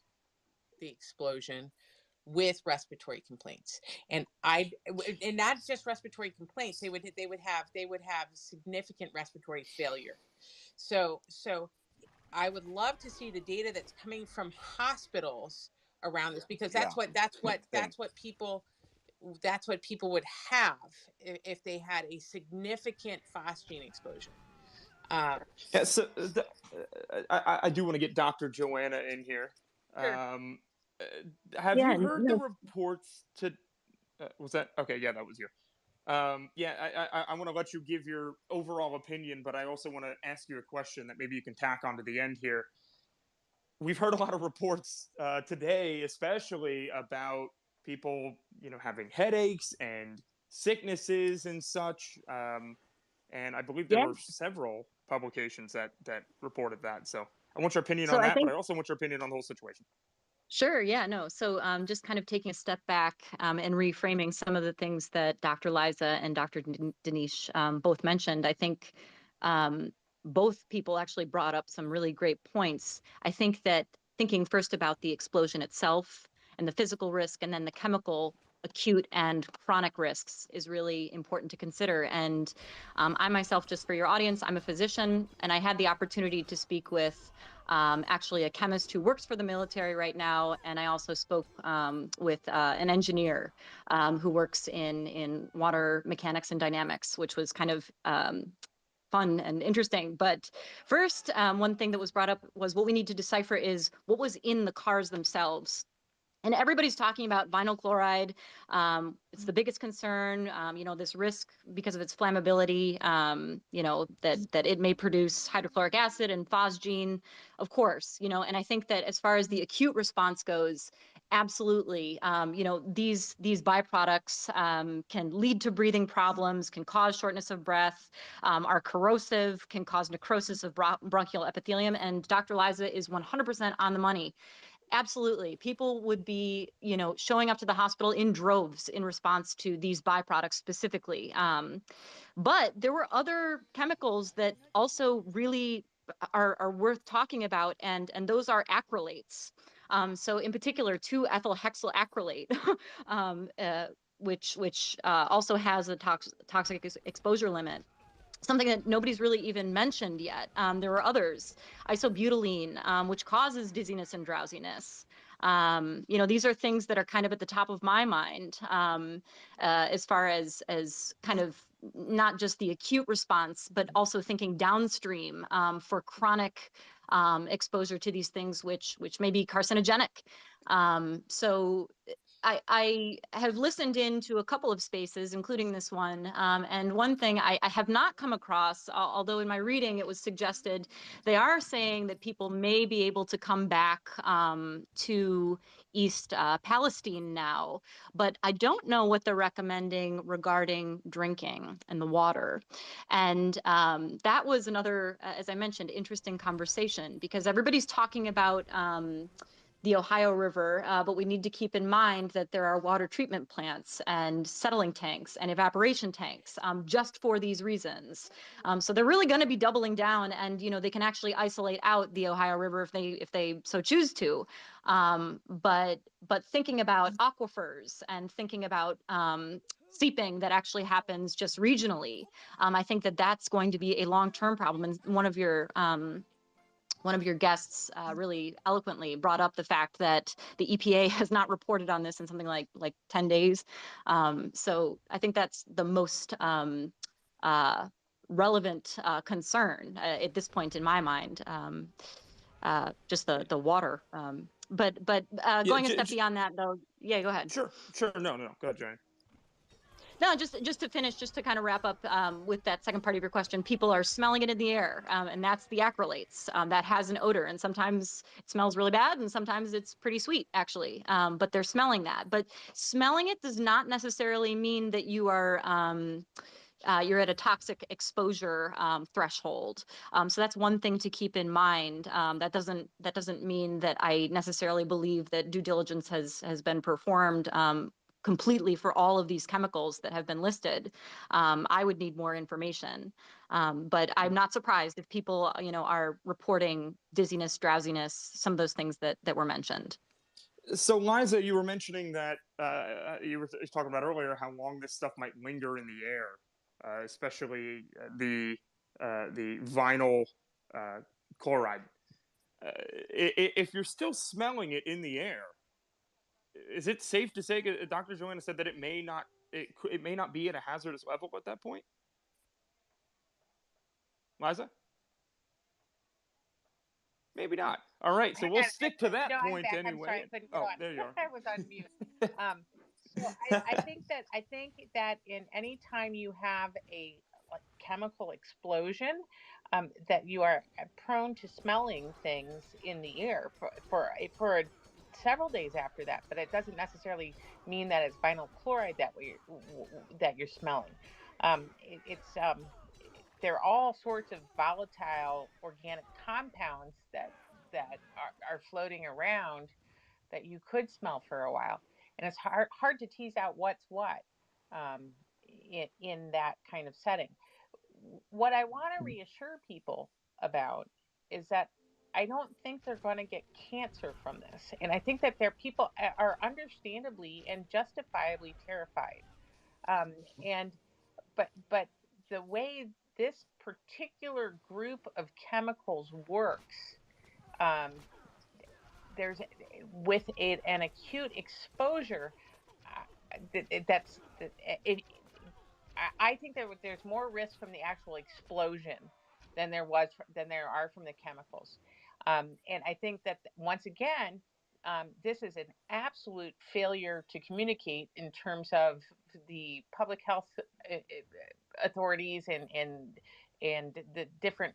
the explosion with respiratory complaints. And not just respiratory complaints, they would have significant respiratory failure. So I would love to see the data that's coming from hospitals around this, because that's what people would have if they had a significant phosgene exposure. Yeah, so I do want to get Dr. Joanna in here. Sure. Have you heard the reports to? Was that okay? Yeah, that was you. Yeah, I want to let you give your overall opinion, but I also want to ask you a question that maybe you can tack onto the end here. we've heard a lot of reports today, especially about people, having headaches and sicknesses and such. And I believe there Yeah. were several publications that reported that. So I want your opinion So on I that, but think I also want your opinion on the whole situation. Sure. Yeah, no. So just kind of taking a step back and reframing some of the things that Dr. Liza and Dr. Dinesh both mentioned. I think both people actually brought up some really great points. I think that thinking first about the explosion itself and the physical risk and then the chemical acute and chronic risks is really important to consider. And I myself, just for your audience, I'm a physician, and I had the opportunity to speak with actually a chemist who works for the military right now, and I also spoke with an engineer who works in water mechanics and dynamics, which was kind of fun and interesting. But first, one thing that was brought up was what we need to decipher is what was in the cars themselves. And everybody's talking about vinyl chloride. It's the biggest concern. This risk because of its flammability. That it may produce hydrochloric acid and phosgene, of course. And I think that as far as the acute response goes, absolutely. These byproducts can lead to breathing problems, can cause shortness of breath, are corrosive, can cause necrosis of bronchial epithelium. And Dr. Liza is 100% on the money. Absolutely. People would be, showing up to the hospital in droves in response to these byproducts specifically. But there were other chemicals that also really are worth talking about, and those are acrylates. So in particular, 2-ethylhexyl acrylate, which also has a toxic exposure limit. Something that nobody's really even mentioned yet. There were others, isobutylene, which causes dizziness and drowsiness. These are things that are kind of at the top of my mind as far as kind of not just the acute response, but also thinking downstream for chronic exposure to these things, which may be carcinogenic. So I have listened into a couple of spaces, including this one. And one thing I have not come across, although in my reading it was suggested, they are saying that people may be able to come back to East Palestine now. But I don't know what they're recommending regarding drinking and the water. And that was another, as I mentioned, interesting conversation, because everybody's talking about the Ohio River, but we need to keep in mind that there are water treatment plants and settling tanks and evaporation tanks just for these reasons. So they're really going to be doubling down, and they can actually isolate out the Ohio River if they so choose to. But thinking about aquifers and thinking about seeping that actually happens just regionally, I think that that's going to be a long-term problem. And one of your guests really eloquently brought up the fact that the EPA has not reported on this in something like 10 days. So I think that's the most relevant concern at this point in my mind, just the water. But going a step beyond that, though, yeah, go ahead. Sure. No. Go ahead, Jane. No, just to finish, just to kind of wrap up with that second part of your question, people are smelling it in the air, and that's the acrylates. That has an odor, and sometimes it smells really bad, and sometimes it's pretty sweet, actually. But they're smelling that. But smelling it does not necessarily mean that you are you're at a toxic exposure threshold. So that's one thing to keep in mind. That doesn't mean that I necessarily believe that due diligence has been performed completely for all of these chemicals that have been listed. I would need more information. But I'm not surprised if people, are reporting dizziness, drowsiness, some of those things that were mentioned. So, Liza, you were mentioning that you were talking about earlier how long this stuff might linger in the air, especially the vinyl chloride. If you're still smelling it in the air, is it safe to say? Dr. Joanna said that it may not be at a hazardous level at that point. Liza? Maybe not. All right, so we'll stick to that point anyway. I'm sorry, I couldn't get on. There you are. I was on mute. So I think that in any time you have a chemical explosion, that you are prone to smelling things in the air for several days after that. But it doesn't necessarily mean that it's vinyl chloride that you're smelling. There are all sorts of volatile organic compounds that are floating around that you could smell for a while, and it's hard to tease out what's what in that kind of setting. What I want to reassure people about is that I don't think they're going to get cancer from this, and I think that people are understandably and justifiably terrified. And but the way this particular group of chemicals works, there's with an acute exposure I think there's more risk from the actual explosion than there are from the chemicals, and I think that once again, this is an absolute failure to communicate in terms of the public health authorities and the different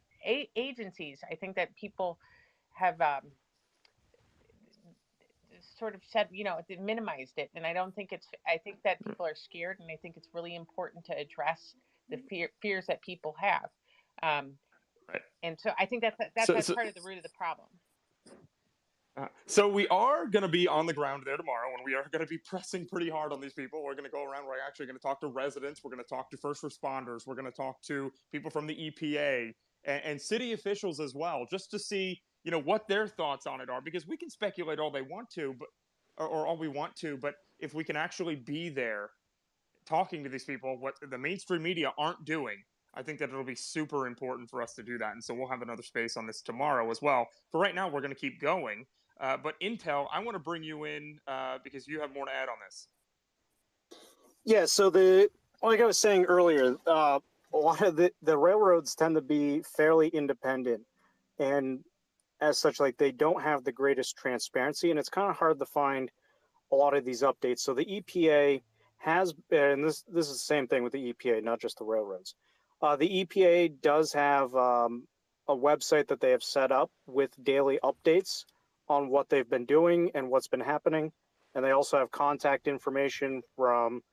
agencies. I think that people have sort of said, they minimized it, and I don't think I think that people are scared, and I think it's really important to address the fears that people have, right. And so I think that's part of the root of the problem. So we are going to be on the ground there tomorrow, and we are going to be pressing pretty hard on these people. We're going to go around. We're actually going to talk to residents. We're going to talk to first responders. We're going to talk to people from the EPA and city officials as well, just to see, what their thoughts on it are. Because we can speculate all they want to, or all we want to, but if we can actually be there talking to these people, what the mainstream media aren't doing, I think that it'll be super important for us to do that. And so we'll have another space on this tomorrow as well. For right now, we're going to keep going. But Intel, I want to bring you in because you have more to add on this. Yeah, so like I was saying earlier, a lot of the railroads tend to be fairly independent, and as such, like, they don't have the greatest transparency, and it's kind of hard to find a lot of these updates. So the EPA has, and this is the same thing with the EPA, not just the railroads. The EPA does have a website that they have set up with daily updates on what they've been doing and what's been happening. And they also have contact information from,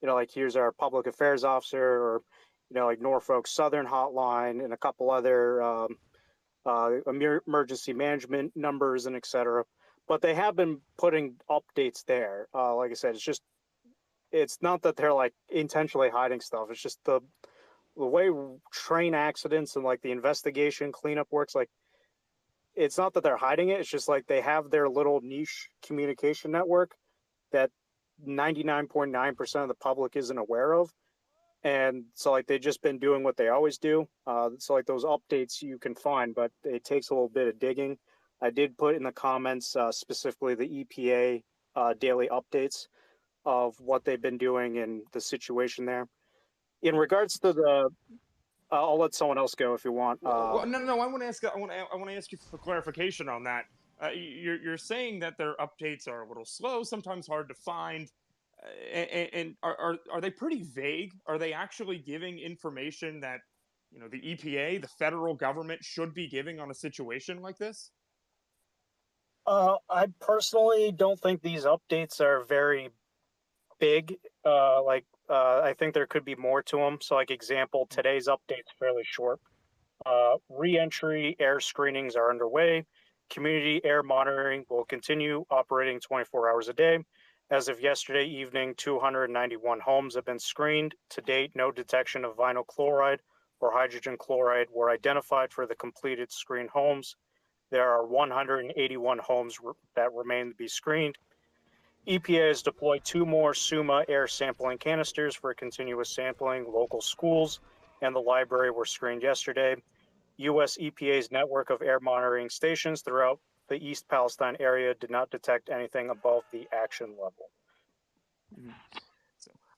like, here's our public affairs officer, or, like Norfolk Southern hotline, and a couple other emergency management numbers, and et cetera. But they have been putting updates there. Like I said, it's not that they're like intentionally hiding stuff. It's just the way train accidents and like the investigation cleanup works, like, it's not that they're hiding it. It's just like they have their little niche communication network that 99.9% of the public isn't aware of. And so, like, they've just been doing what they always do. So, like, those updates you can find, but it takes a little bit of digging. I did put in the comments specifically the EPA daily updates of what they've been doing and the situation there. In regards to the, I'll let someone else go if you want. Well, no. I want to ask. I want to ask you for clarification on that. You're saying that their updates are a little slow, sometimes hard to find, and are they pretty vague? Are they actually giving information that the EPA, the federal government, should be giving on a situation like this? I personally don't think these updates are very big. I think there could be more to them. So, like, example, today's update's fairly short. Re-entry air screenings are underway. Community air monitoring will continue operating 24 hours a day. As of yesterday evening, 291 homes have been screened. To date, no detection of vinyl chloride or hydrogen chloride were identified for the completed screened homes. There are 181 homes that remain to be screened. EPA has deployed 2 more SUMA air sampling canisters for continuous sampling. Local schools and the library were screened yesterday. U.S. EPA's network of air monitoring stations throughout the East Palestine area did not detect anything above the action level.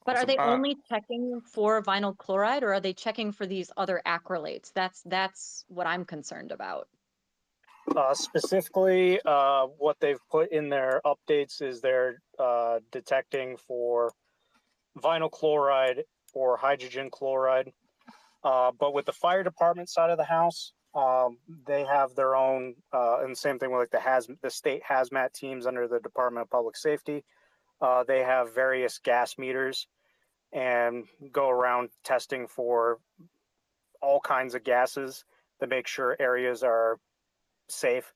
But are they only checking for vinyl chloride, or are they checking for these other acrylates? That's what I'm concerned about. Specifically, what they've put in their updates is they're detecting for vinyl chloride or hydrogen chloride. But with the fire department side of the house, they have their own, and the same thing with like the state hazmat teams under the Department of Public Safety. They have various gas meters and go around testing for all kinds of gases to make sure areas are safe.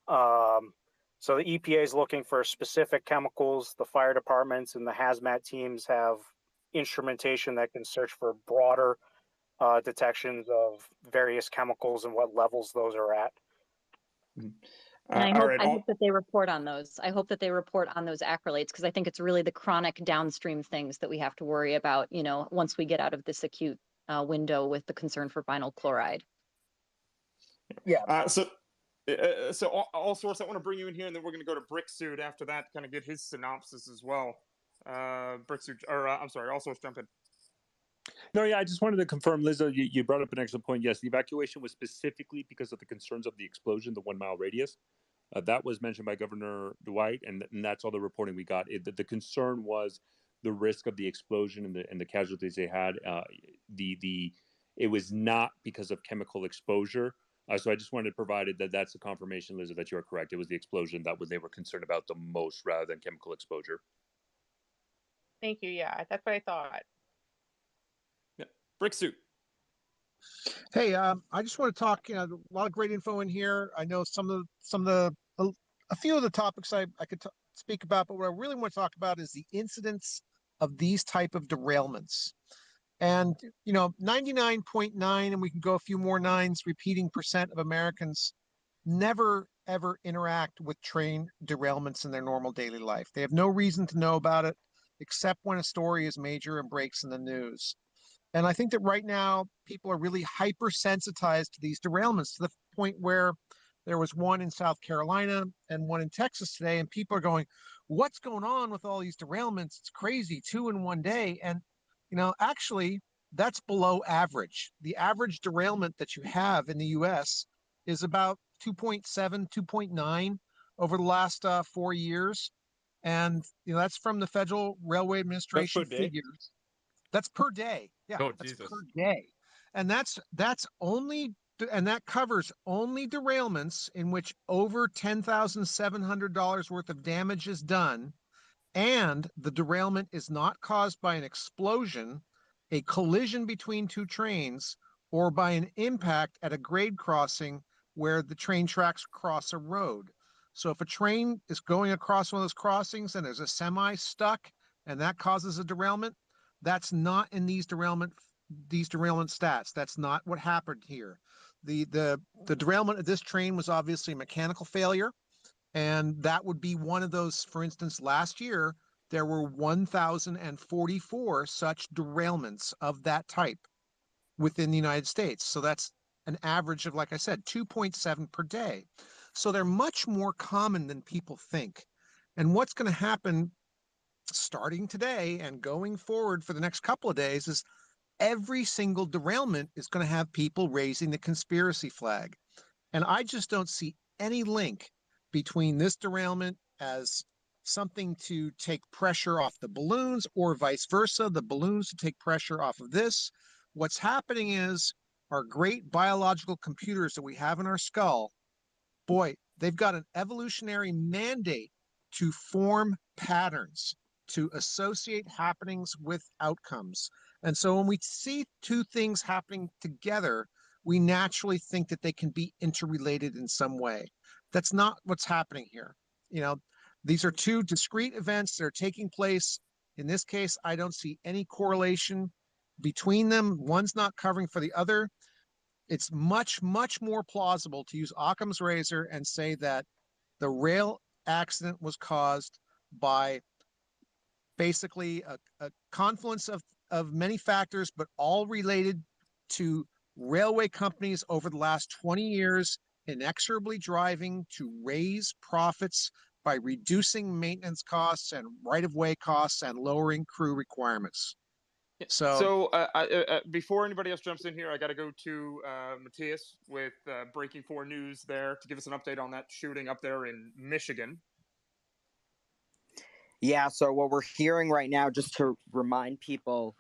So the EPA is looking for specific chemicals. The fire departments and the hazmat teams have instrumentation that can search for broader detections of various chemicals and what levels those are at. And I hope that they report on those. I hope that they report on those acrylates, because I think it's really the chronic downstream things that we have to worry about, you know, once we get out of this acute window with the concern for vinyl chloride. Yeah. So all sorts. I want to bring you in here, and then we're going to go to Bricksuit after that, kind of get his synopsis as well. Bricksuit, or I'm sorry, all sorts, jump in. No, yeah, I just wanted to confirm, Lizzo, you brought up an excellent point. Yes, the evacuation was specifically because of the concerns of the explosion, the 1 mile radius. That was mentioned by Governor Dwight, and that's all the reporting we got. The concern was the risk of the explosion and the casualties they had. It was not because of chemical exposure. So I just wanted to provide that's a confirmation, Lizzo, that you are correct. It was the explosion that they were concerned about the most rather than chemical exposure. Thank you. Yeah, that's what I thought. Bricksuit. Hey, I just want to talk. You know, a lot of great info in here. I know a few of the topics I could speak about, but what I really want to talk about is the incidence of these type of derailments. And 99.9, and we can go a few more nines, repeating % of Americans never ever interact with train derailments in their normal daily life. They have no reason to know about it, except when a story is major and breaks in the news. And I think that right now, people are really hypersensitized to these derailments, to the point where there was one in South Carolina and one in Texas today, and people are going, what's going on with all these derailments? It's crazy, 2 in 1 day. And, actually, that's below average. The average derailment that you have in the U.S. is about 2.7, 2.9 over the last 4 years. And, that's from the Federal Railway Administration figures. That's per day. Yeah, that's Jesus. per day. And that's only, and that covers only derailments in which over $10,700 worth of damage is done, and the derailment is not caused by an explosion, a collision between 2 trains, or by an impact at a grade crossing where the train tracks cross a road. So if a train is going across one of those crossings and there's a semi stuck and that causes a derailment, that's not in these derailment stats. That's not what happened here. The derailment of this train was obviously a mechanical failure, and that would be one of those. For instance, last year there were 1,044 such derailments of that type within the United States. So that's an average of, like I said, 2.7 per day. So they're much more common than people think. And what's going to happen starting today and going forward for the next couple of days is every single derailment is going to have people raising the conspiracy flag. And I just don't see any link between this derailment as something to take pressure off the balloons or vice versa, the balloons to take pressure off of this. What's happening is our great biological computers that we have in our skull, boy, they've got an evolutionary mandate to form patterns, to associate happenings with outcomes. And so when we see 2 things happening together, we naturally think that they can be interrelated in some way. That's not what's happening here. These are 2 discrete events that are taking place. In this case, I don't see any correlation between them. One's not covering for the other. It's much, much more plausible to use Occam's razor and say that the rail accident was caused by basically a confluence of many factors, but all related to railway companies over the last 20 years inexorably driving to raise profits by reducing maintenance costs and right-of-way costs and lowering crew requirements. So before anybody else jumps in here, I got to go to Matthias with Breaking 4 News there to give us an update on that shooting up there in Michigan. Yeah, so what we're hearing right now, just to remind people,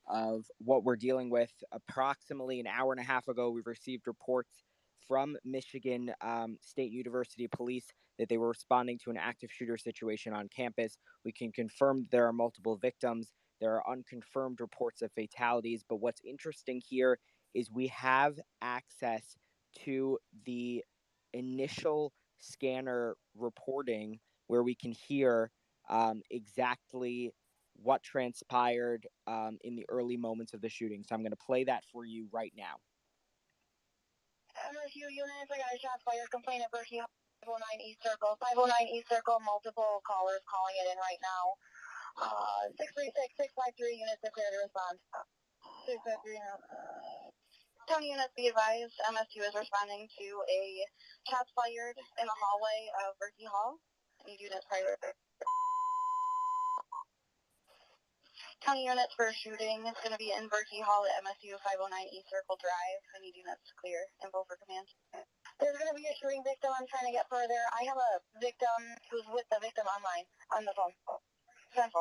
of what we're dealing with. Approximately an hour and a half ago, we received reports from Michigan State University Police that they were responding to an active shooter situation on campus. We can confirm that there are multiple victims. There are unconfirmed reports of fatalities. But what's interesting here is we have access to the initial scanner reporting where we can hear exactly what transpired in the early moments of the shooting. So I'm going to play that for you right now. MSU units, I got a shot fired complaint at Berkey 509 East Circle. 509 East Circle, multiple callers calling it in right now. 636-653 units declared to respond. 653 now. County units, be advised, MSU is responding to a shots fired in the hallway of Berkey Hall. Need units prior. County units for shooting is going to be in Berkey Hall at MSU 509 East Circle Drive. I need units clear. Info for command. There's going to be a shooting victim. I'm trying to get further. I have a victim who's with the victim online on the phone. 5-6,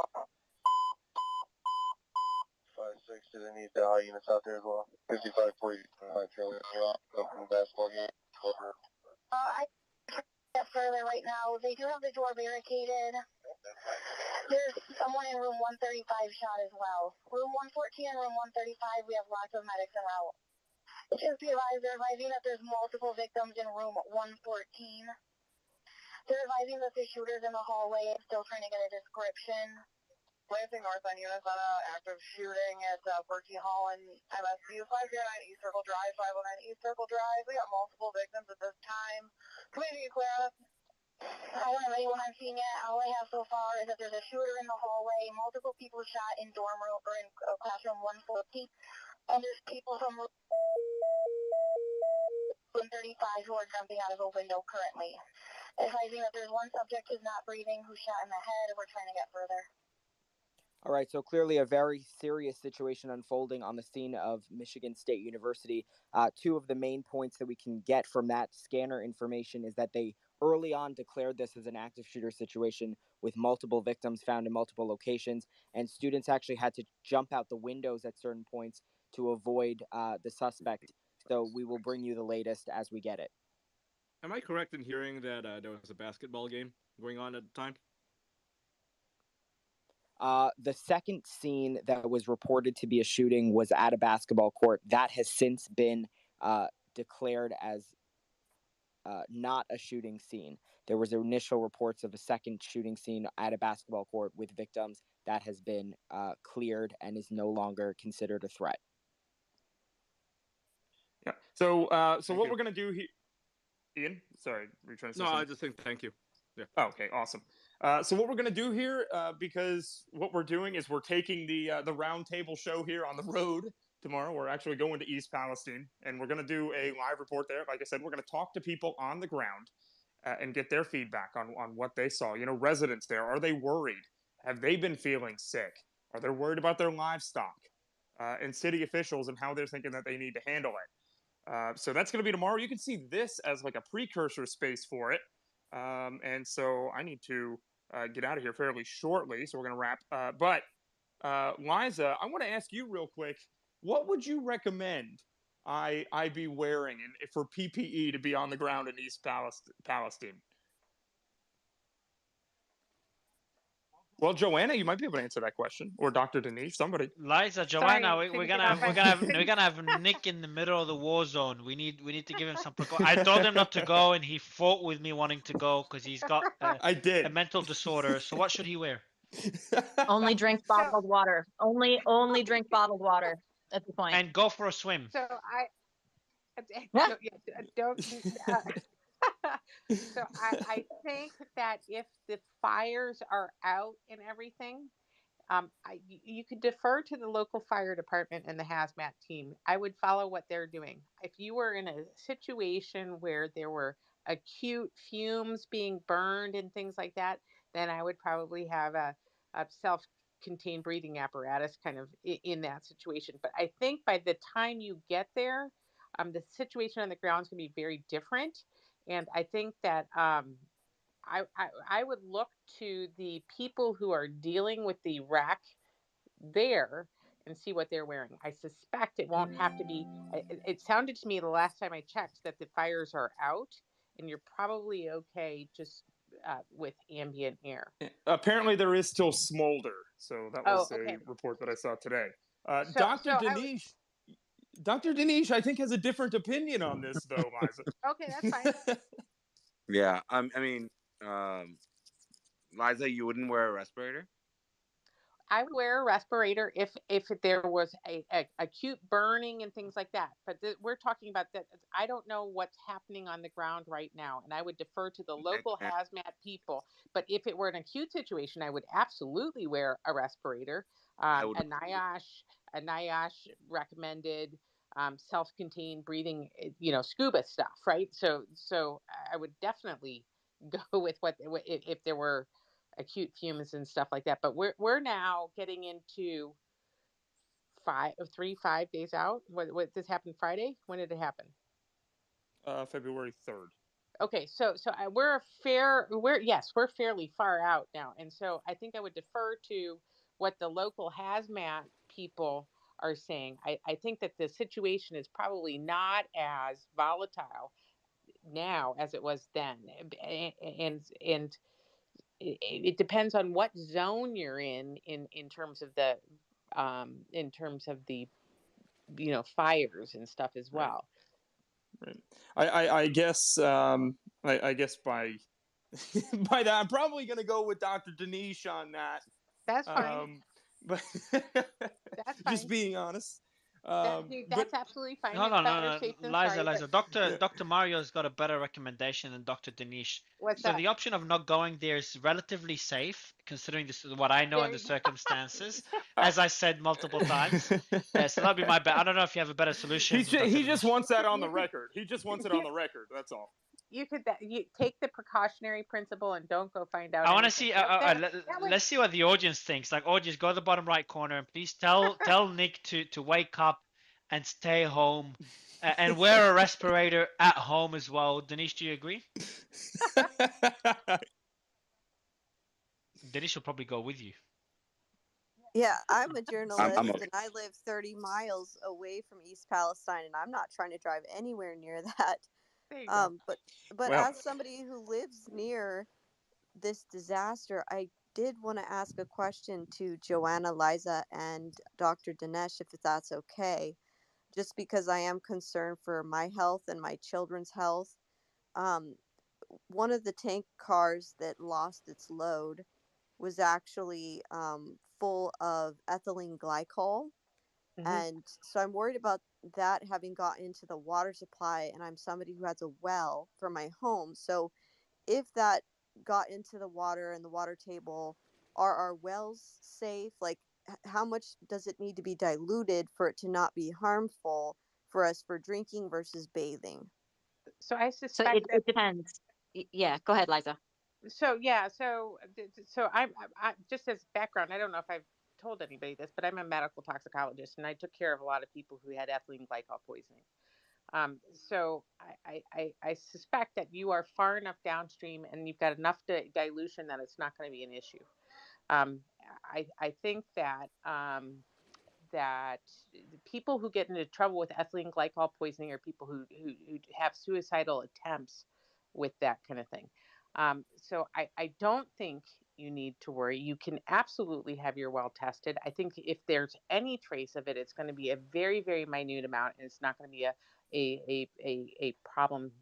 do they need the units out there as well? 55-40, Charlie, from the basketball game. I can't get further right now. They do have the door barricaded. There's someone in room 135 shot as well. Room 114 and room 135, we have lots of medics en route. Just be advised, they're advising that there's multiple victims in room 114. They're advising that the shooter's in the hallway. Still trying to get a description. Lansing North on units on an active shooting at Berkey Hall and MSU 509 East Circle Drive, 509 East Circle Drive. We got multiple victims at this time. Can we be clear on this? I don't have anyone I'm seeing yet. All I have so far is that there's a shooter in the hallway, multiple people shot in dorm room or in classroom 114, and there's people from room 135 who are jumping out of a window currently. Advising that there's one subject who's not breathing, who's shot in the head. We're trying to get further. All right, so clearly a very serious situation unfolding on the scene of Michigan State University. Two of the main points that we can get from that scanner information is that they early on declared this as an active shooter situation with multiple victims found in multiple locations, and students actually had to jump out the windows at certain points to avoid the suspect. So we will bring you the latest as we get it. Am I correct in hearing that there was a basketball game going on at the time? The second scene that was reported to be a shooting was at a basketball court. That has since been declared as not a shooting scene. There was initial reports of a second shooting scene at a basketball court with victims. That has been cleared and is no longer considered a threat. Yeah. So what we're gonna do here, Ian? Sorry, were you trying to say something? I just think thank you. Yeah. Oh, okay, awesome. So what we're gonna do here, because what we're doing is we're taking the round table show here on the road tomorrow. We're actually going to East Palestine, and we're gonna do a live report there. Like I said, we're gonna talk to people on the ground and get their feedback on what they saw. You know, residents there, are they worried? Have they been feeling sick? Are they worried about their livestock? And city officials and how they're thinking that they need to handle it. So that's going to be tomorrow. You can see this as like a precursor space for it. And so I need to get out of here fairly shortly. So we're going to wrap. But Liza, I want to ask you real quick, what would you recommend I be wearing for PPE to be on the ground in East Palestine? Well, Joanna, you might be able to answer that question, or Dr. Denise, somebody. Liza, Joanna, we're gonna have Nick in the middle of the war zone. We need to give him some precaution. I told him not to go, and he fought with me wanting to go because he's got a mental disorder. So what should he wear? Only drink bottled water. Only drink bottled water at the point. And go for a swim. So so I think that if the fires are out and everything, you could defer to the local fire department and the hazmat team. I would follow what they're doing. If you were in a situation where there were acute fumes being burned and things like that, then I would probably have a self-contained breathing apparatus kind of in that situation. But I think by the time you get there, the situation on the ground is going to be very different. And I think that I would look to the people who are dealing with the wreck there and see what they're wearing. I suspect it won't have to be. It sounded to me the last time I checked that the fires are out, and you're probably okay just with ambient air. Apparently, there is still smolder. So that was okay. a report that I saw today. So Dr. Dinesh, I think, has a different opinion on this, though, Liza. Okay, that's fine. Yeah, I mean, Liza, you wouldn't wear a respirator? I would wear a respirator if there was a acute burning and things like that. But we're talking about that. I don't know what's happening on the ground right now, and I would defer to the local hazmat people. But if it were an acute situation, I would absolutely wear a respirator. A NIOSH recommended self-contained breathing, scuba stuff, right? So I would definitely go with what if there were acute fumes and stuff like that. But we're now getting into 5 days out. What this happened Friday? When did it happen? February 3rd. Okay, so we're fairly far out now, and so I think I would defer to what the local hazmat people are saying. I think that the situation is probably not as volatile now as it was then, and it depends on what zone you're in terms of the fires and stuff as well. Right. I guess I guess by by that I'm probably going to go with Dr. Dinesh on that. That's fine. But that's fine. Just being honest. That's absolutely fine. No. Liza. Dr. Mario's got a better recommendation than Dr. Dinesh. What's so that? The option of not going there is relatively safe, considering this is what I know and the circumstances, as I said multiple times. So that'd be my bet. I don't know if you have a better solution. He just wants that on the record. He just wants it on the record. That's all. You take the precautionary principle and don't go find out. I want to see. Let's see what the audience thinks. Like, audience, go to the bottom right corner and please tell Nick to wake up and stay home and wear a respirator at home as well. Dinesh, do you agree? Dinesh will probably go with you. Yeah, I'm a journalist and I live 30 miles away from East Palestine, and I'm not trying to drive anywhere near that. But as somebody who lives near this disaster, I did want to ask a question to Joanna, Liza, and Dr. Dinesh, if that's okay, just because I am concerned for my health and my children's health. One of the tank cars that lost its load was actually full of ethylene glycol. Mm-hmm. And so I'm worried about that having gotten into the water supply, and I'm somebody who has a well for my home. So if that got into the water and the water table, are our wells safe? Like, how much does it need to be diluted for it to not be harmful for us for drinking versus bathing? So I suspect it depends. Yeah, go ahead, Liza. So I just as background, I don't know if I've told anybody this, but I'm a medical toxicologist, and I took care of a lot of people who had ethylene glycol poisoning. So I suspect that you are far enough downstream and you've got enough dilution that it's not going to be an issue. I think that that people who get into trouble with ethylene glycol poisoning are people who have suicidal attempts with that kind of thing. So I don't think you need to worry. You can absolutely have your well tested. I think if there's any trace of it, it's going to be a very, very minute amount, and it's not going to be a problem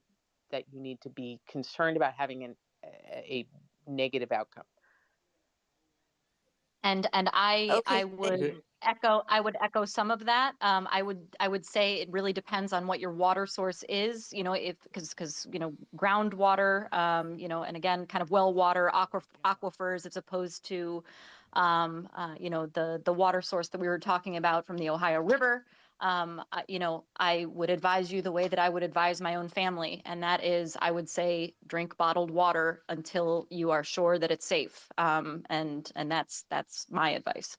that you need to be concerned about having a negative outcome. And I would echo some of that. I would say it really depends on what your water source is, because groundwater, and again, kind of well water, aquifers, as opposed to, the water source that we were talking about from the Ohio River. I would advise you the way that I would advise my own family, and that is, I would say, drink bottled water until you are sure that it's safe. And that's my advice.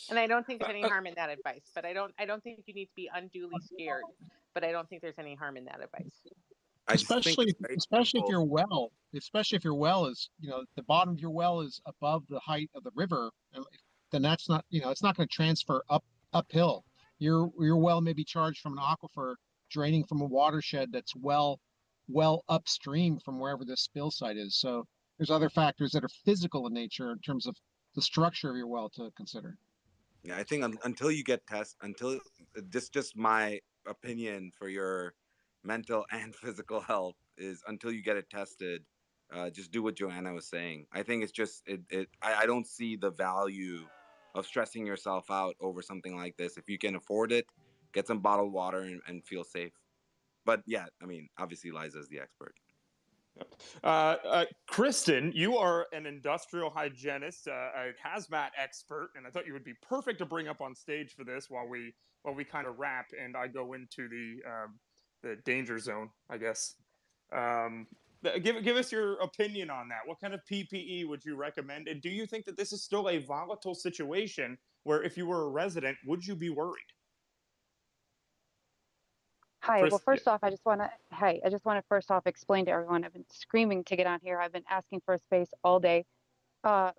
And I don't think there's any harm in that advice, but I don't think you need to be unduly scared. But I don't think there's any harm in that advice. Especially if your well is, the bottom of your well is above the height of the river. then that's not, it's not going to transfer uphill. Your well may be charged from an aquifer draining from a watershed that's well upstream from wherever this spill site is. So there's other factors that are physical in nature in terms of the structure of your well to consider. Yeah, I think until you get until this, just my opinion for your mental and physical health is, until you get it tested, just do what Joanna was saying. I think it's just I don't see the value of stressing yourself out over something like this. If you can afford it, get some bottled water and feel safe. But yeah, I mean, obviously Liza's the expert. Kristen, you are an industrial hygienist, a hazmat expert, and I thought you would be perfect to bring up on stage for this while we kind of wrap and I go into the danger zone, I guess. Give us your opinion on that. What kind of PPE would you recommend? And do you think that this is still a volatile situation where if you were a resident, would you be worried? Hi. Well, first off, I just want to first off explain to everyone. I've been screaming to get on here. I've been asking for a space all day. I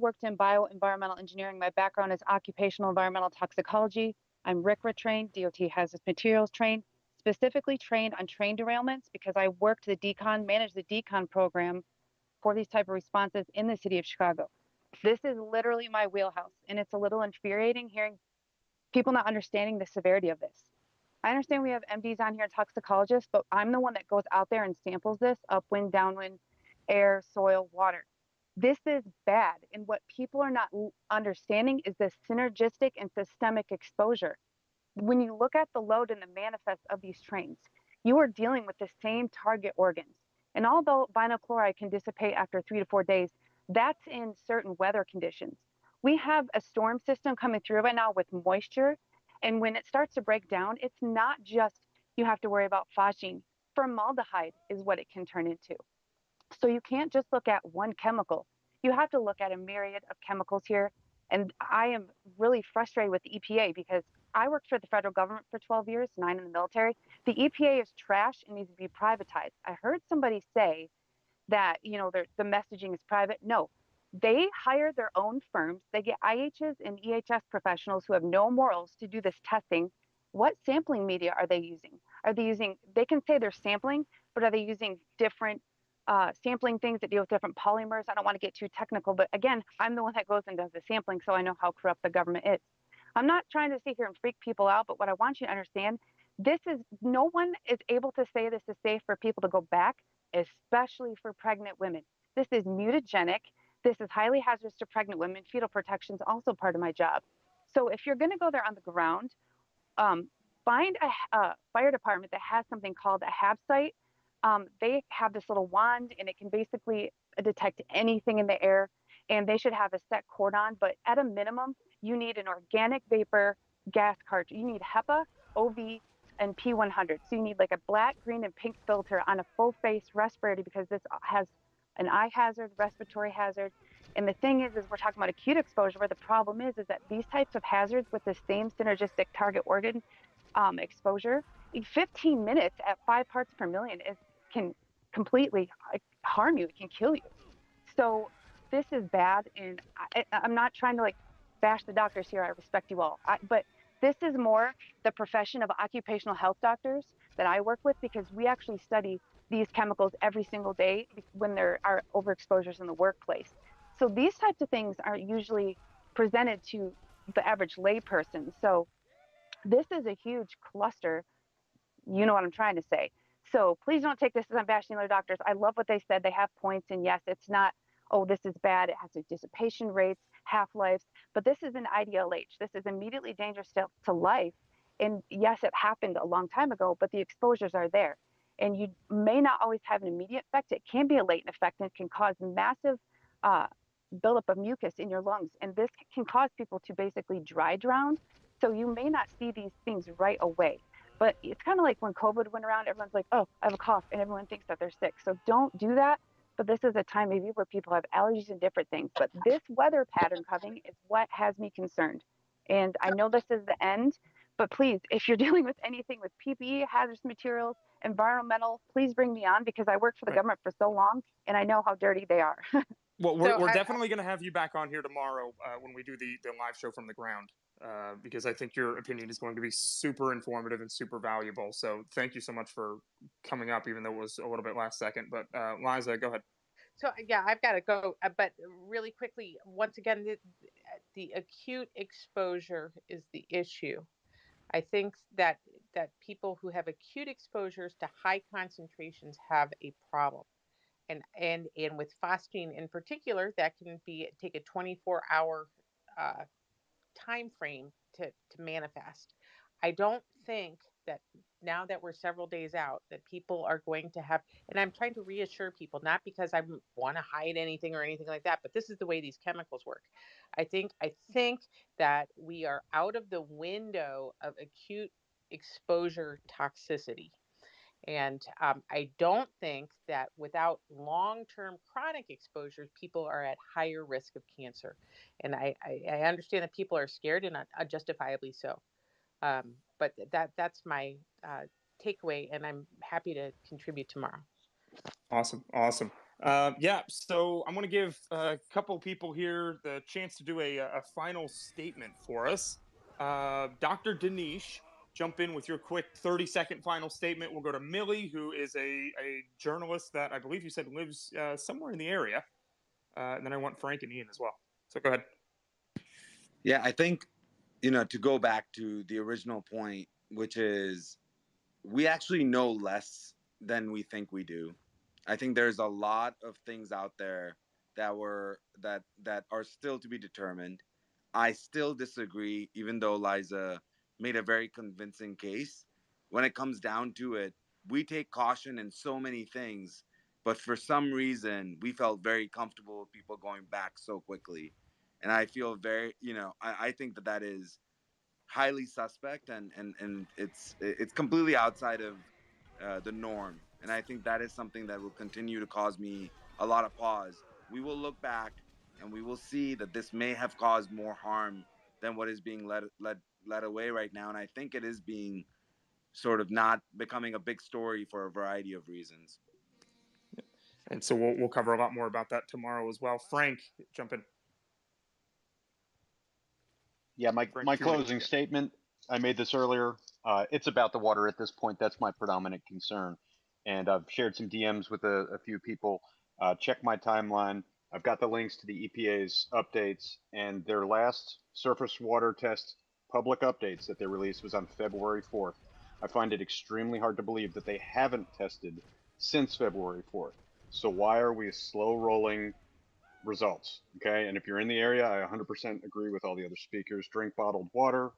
worked in bioenvironmental engineering. My background is occupational environmental toxicology. I'm RCRA trained, DOT hazardous materials trained, specifically trained on train derailments because I managed the decon program for these type of responses in the city of Chicago. This is literally my wheelhouse, and it's a little infuriating hearing people not understanding the severity of this. I understand we have MDs on here and toxicologists, but I'm the one that goes out there and samples this upwind, downwind, air, soil, water. This is bad. And what people are not understanding is the synergistic and systemic exposure. When you look at the load and the manifest of these trains, you are dealing with the same target organs. And although vinyl chloride can dissipate after 3 to 4 days, that's in certain weather conditions. We have a storm system coming through right now with moisture. And when it starts to break down, it's not just you have to worry about phosgene. Formaldehyde is what it can turn into. So you can't just look at one chemical. You have to look at a myriad of chemicals here. And I am really frustrated with the EPA because I worked for the federal government for 12 years, 9 in the military. The EPA is trash and needs to be privatized. I heard somebody say that, the messaging is private. No. They hire their own firms. They get IHs and EHS professionals who have no morals to do this testing. What sampling media are they using? They can say they're sampling, but are they using different sampling things that deal with different polymers? I don't want to get too technical, but again, I'm the one that goes and does the sampling, so I know how corrupt the government is. I'm not trying to sit here and freak people out, but what I want you to understand, no one is able to say this is safe for people to go back, especially for pregnant women. This is mutagenic. This is highly hazardous to pregnant women. Fetal protection is also part of my job. So if you're going to go there on the ground, find a fire department that has something called a HAB site. They have this little wand, and it can basically detect anything in the air, and they should have a set cordon. But at a minimum, you need an organic vapor gas cartridge. You need HEPA, OV, and P100. So you need like a black, green, and pink filter on a full-face respirator because this has an eye hazard, respiratory hazard. And the thing is we're talking about acute exposure, where the problem is that these types of hazards with the same synergistic target organ exposure, 15 minutes at 5 parts per million can completely harm you. It can kill you. So this is bad. And I'm not trying to bash the doctors here. I respect you all. But this is more the profession of occupational health doctors that I work with, because we actually study these chemicals every single day when there are overexposures in the workplace. So these types of things are usually presented to the average layperson. So this is a huge cluster. You know what I'm trying to say. So please don't take this as I'm bashing other doctors. I love what they said. They have points. And yes, it's not, oh, this is bad. It has a dissipation rates, half-lives. But this is an IDLH. This is immediately dangerous to life. And yes, it happened a long time ago, but the exposures are there. And you may not always have an immediate effect. It can be a latent effect, and it can cause massive buildup of mucus in your lungs. And this can cause people to basically dry drown. So you may not see these things right away. But it's kind of like when COVID went around, everyone's like, oh, I have a cough, and everyone thinks that they're sick. So don't do that. But this is a time maybe where people have allergies and different things. But this weather pattern coming is what has me concerned. And I know this is the end, but please, if you're dealing with anything with PPE, hazardous materials, environmental, please bring me on, because I worked for the government for so long and I know how dirty they are. Well, we're definitely going to have you back on here tomorrow when we do the live show from the ground, because I think your opinion is going to be super informative and super valuable. So thank you so much for coming up, even though it was a little bit last second. But Liza, go ahead. So yeah, I've got to go, but really quickly, once again, the acute exposure is the issue. I think that people who have acute exposures to high concentrations have a problem. And with phosgene in particular, that can take a 24-hour time frame to manifest. I don't think that now that we're several days out that people are going to have, and I'm trying to reassure people, not because I want to hide anything or anything like that, but this is the way these chemicals work. I think that we are out of the window of acute exposure toxicity. And I don't think that without long-term chronic exposures, people are at higher risk of cancer. And I understand that people are scared, and justifiably so. But that's my takeaway, and I'm happy to contribute tomorrow. Awesome. Yeah, so I'm going to give a couple people here the chance to do a final statement for us. Dr. Dinesh, jump in with your quick 30-second final statement. We'll go to Millie, who is a journalist that I believe you said lives somewhere in the area. And then I want Frank and Ian as well. So go ahead. Yeah, I think, to go back to the original point, which is we actually know less than we think we do. I think there's a lot of things out there that are still to be determined. I still disagree, even though Liza made a very convincing case. When it comes down to it, we take caution in so many things, but for some reason, we felt very comfortable with people going back so quickly. And I feel very, I think that is highly suspect, and it's completely outside of the norm. And I think that is something that will continue to cause me a lot of pause. We will look back and we will see that this may have caused more harm than what is being led away right now. And I think it is being sort of not becoming a big story for a variety of reasons. And so we'll cover a lot more about that tomorrow as well. Frank, jump in. Yeah, my closing statement, I made this earlier. It's about the water at this point. That's my predominant concern. And I've shared some DMs with a few people. Check my timeline. I've got the links to the EPA's updates, and their last surface water test public updates that they released was on February 4th. I find it extremely hard to believe that they haven't tested since February 4th. So why are we slow rolling results? Okay, and if you're in the area, I 100% agree with all the other speakers. Drink bottled water.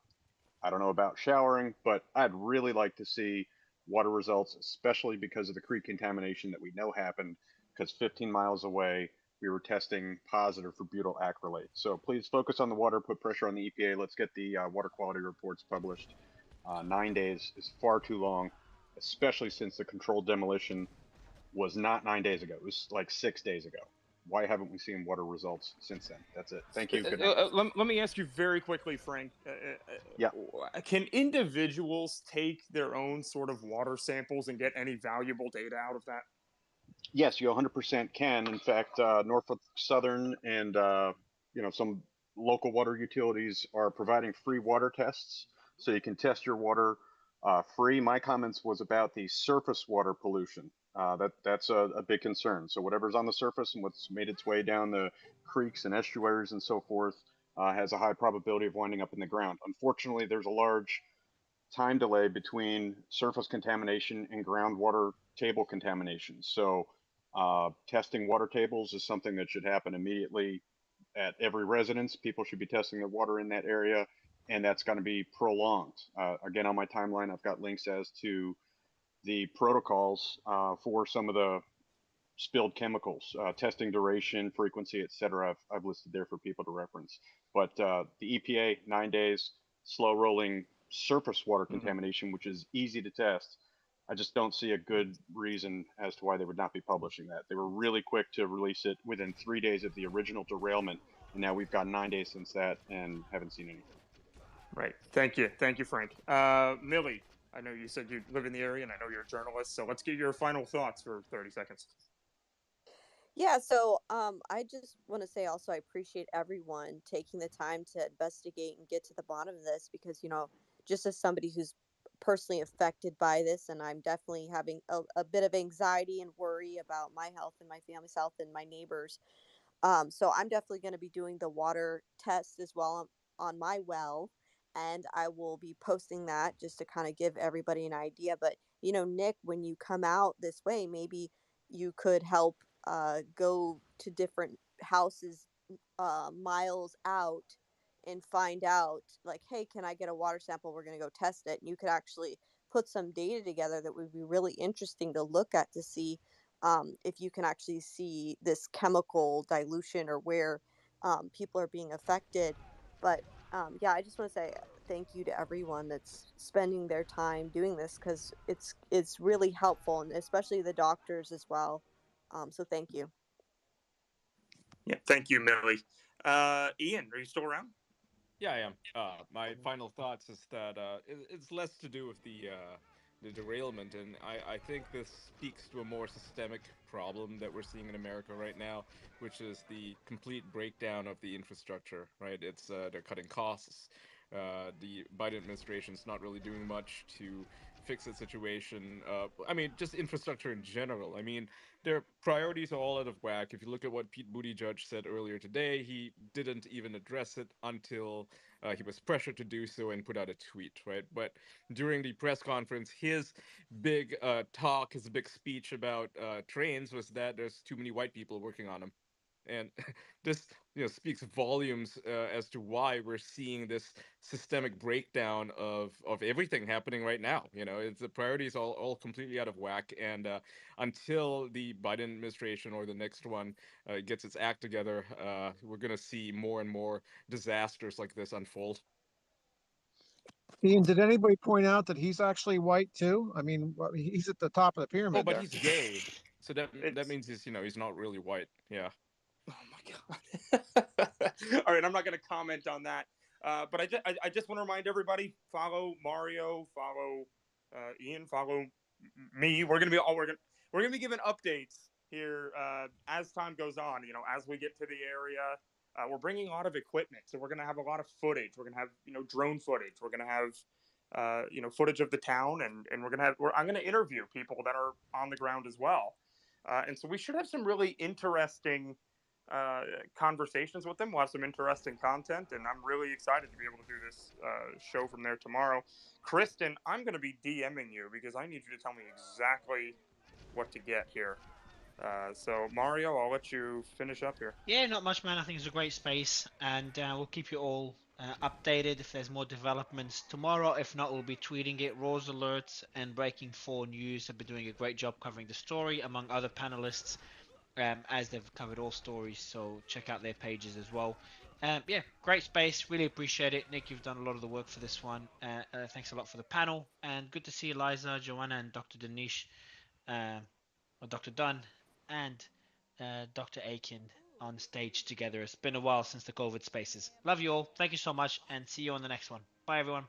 I don't know about showering, but I'd really like to see water results, especially because of the creek contamination that we know happened, because 15 miles away, we were testing positive for butyl acrylate. So please focus on the water, put pressure on the EPA. Let's get the water quality reports published. 9 days is far too long, especially since the controlled demolition was not 9 days ago. It was like 6 days ago. Why haven't we seen water results since then? That's it. Thank you. Good night. Let me ask you very quickly, Frank. Yeah. Can individuals take their own sort of water samples and get any valuable data out of that? Yes, you 100% can. In fact, Norfolk Southern and some local water utilities are providing free water tests, so you can test your water free. My comments was about the surface water pollution. That's a big concern. So whatever's on the surface and what's made its way down the creeks and estuaries and so forth has a high probability of winding up in the ground. Unfortunately, there's a large time delay between surface contamination and groundwater table contamination. So testing water tables is something that should happen immediately at every residence. People should be testing their water in that area, and that's going to be prolonged. Again, on my timeline, I've got links as to the protocols for some of the spilled chemicals, testing duration, frequency, etc. I've listed there for people to reference. But the EPA, 9 days, slow rolling surface water contamination, which is easy to test. I just don't see a good reason as to why they would not be publishing that. They were really quick to release it within 3 days of the original derailment, and now we've got 9 days since that and haven't seen anything. Right. Thank you, Frank. Millie, I know you said you live in the area, and I know you're a journalist, so let's get your final thoughts for 30 seconds. Yeah, so I just want to say also I appreciate everyone taking the time to investigate and get to the bottom of this because, just as somebody who's personally affected by this, and I'm definitely having a bit of anxiety and worry about my health and my family's health and my neighbors. So I'm definitely going to be doing the water test as well on my well, and I will be posting that just to kind of give everybody an idea. But Nick, when you come out this way, maybe you could help go to different houses miles out and find out, like, hey, can I get a water sample? We're going to go test it. And you could actually put some data together that would be really interesting to look at to see if you can actually see this chemical dilution or where people are being affected. But yeah, I just want to say thank you to everyone that's spending their time doing this because it's really helpful, and especially the doctors as well. So thank you. Yeah, thank you, Millie. Ian, are you still around? Yeah, I am. My final thoughts is that it's less to do with the derailment, and I think this speaks to a more systemic problem that we're seeing in America right now, which is the complete breakdown of the infrastructure. Right? It's they're cutting costs. The Biden administration's not really doing much to fix the situation. I mean, just infrastructure in general. I mean, their priorities are all out of whack. If you look at what Pete Buttigieg said earlier today, he didn't even address it until he was pressured to do so and put out a tweet, right? But during the press conference, his big talk, his big speech about trains was that there's too many white people working on them. And this speaks volumes as to why we're seeing this systemic breakdown of everything happening right now. It's the priorities all completely out of whack, and until the Biden administration or the next one gets its act together, we're going to see more and more disasters like this unfold. Ian, did anybody point out that he's actually white too? I mean, he's at the top of the pyramid. Oh, but there. he's gay, so that means he's not really white. Yeah. Oh my god! All right, I'm not going to comment on that. But I just want to remind everybody: follow Mario, follow Ian, follow me. We're gonna be giving updates here as time goes on. As we get to the area, we're bringing a lot of equipment, so we're gonna have a lot of footage. We're gonna have drone footage. We're gonna have footage of the town, and I'm gonna interview people that are on the ground as well. And so we should have some really interesting conversations with them. We'll have some interesting content, and I'm really excited to be able to do this show from there tomorrow. Kristen, I'm going to be DMing you because I need you to tell me exactly what to get here. So Mario, I'll let you finish up here. Yeah, not much, man. I think it's a great space, and we'll keep you all updated if there's more developments tomorrow. If not, we'll be tweeting it. Rose Alerts and Breaking 4 News have been doing a great job covering the story, among other panelists, as they've covered all stories. So check out their pages as well. Yeah, great space. Really appreciate it. Nick, you've done a lot of the work for this one. Thanks a lot for the panel, and good to see Eliza, Joanna, and Dr. Danish, or Dr. Dunn, and Dr. Aiken on stage together. It's been a while since the COVID spaces. Love you all. Thank you so much, and see you on the next one. Bye, everyone.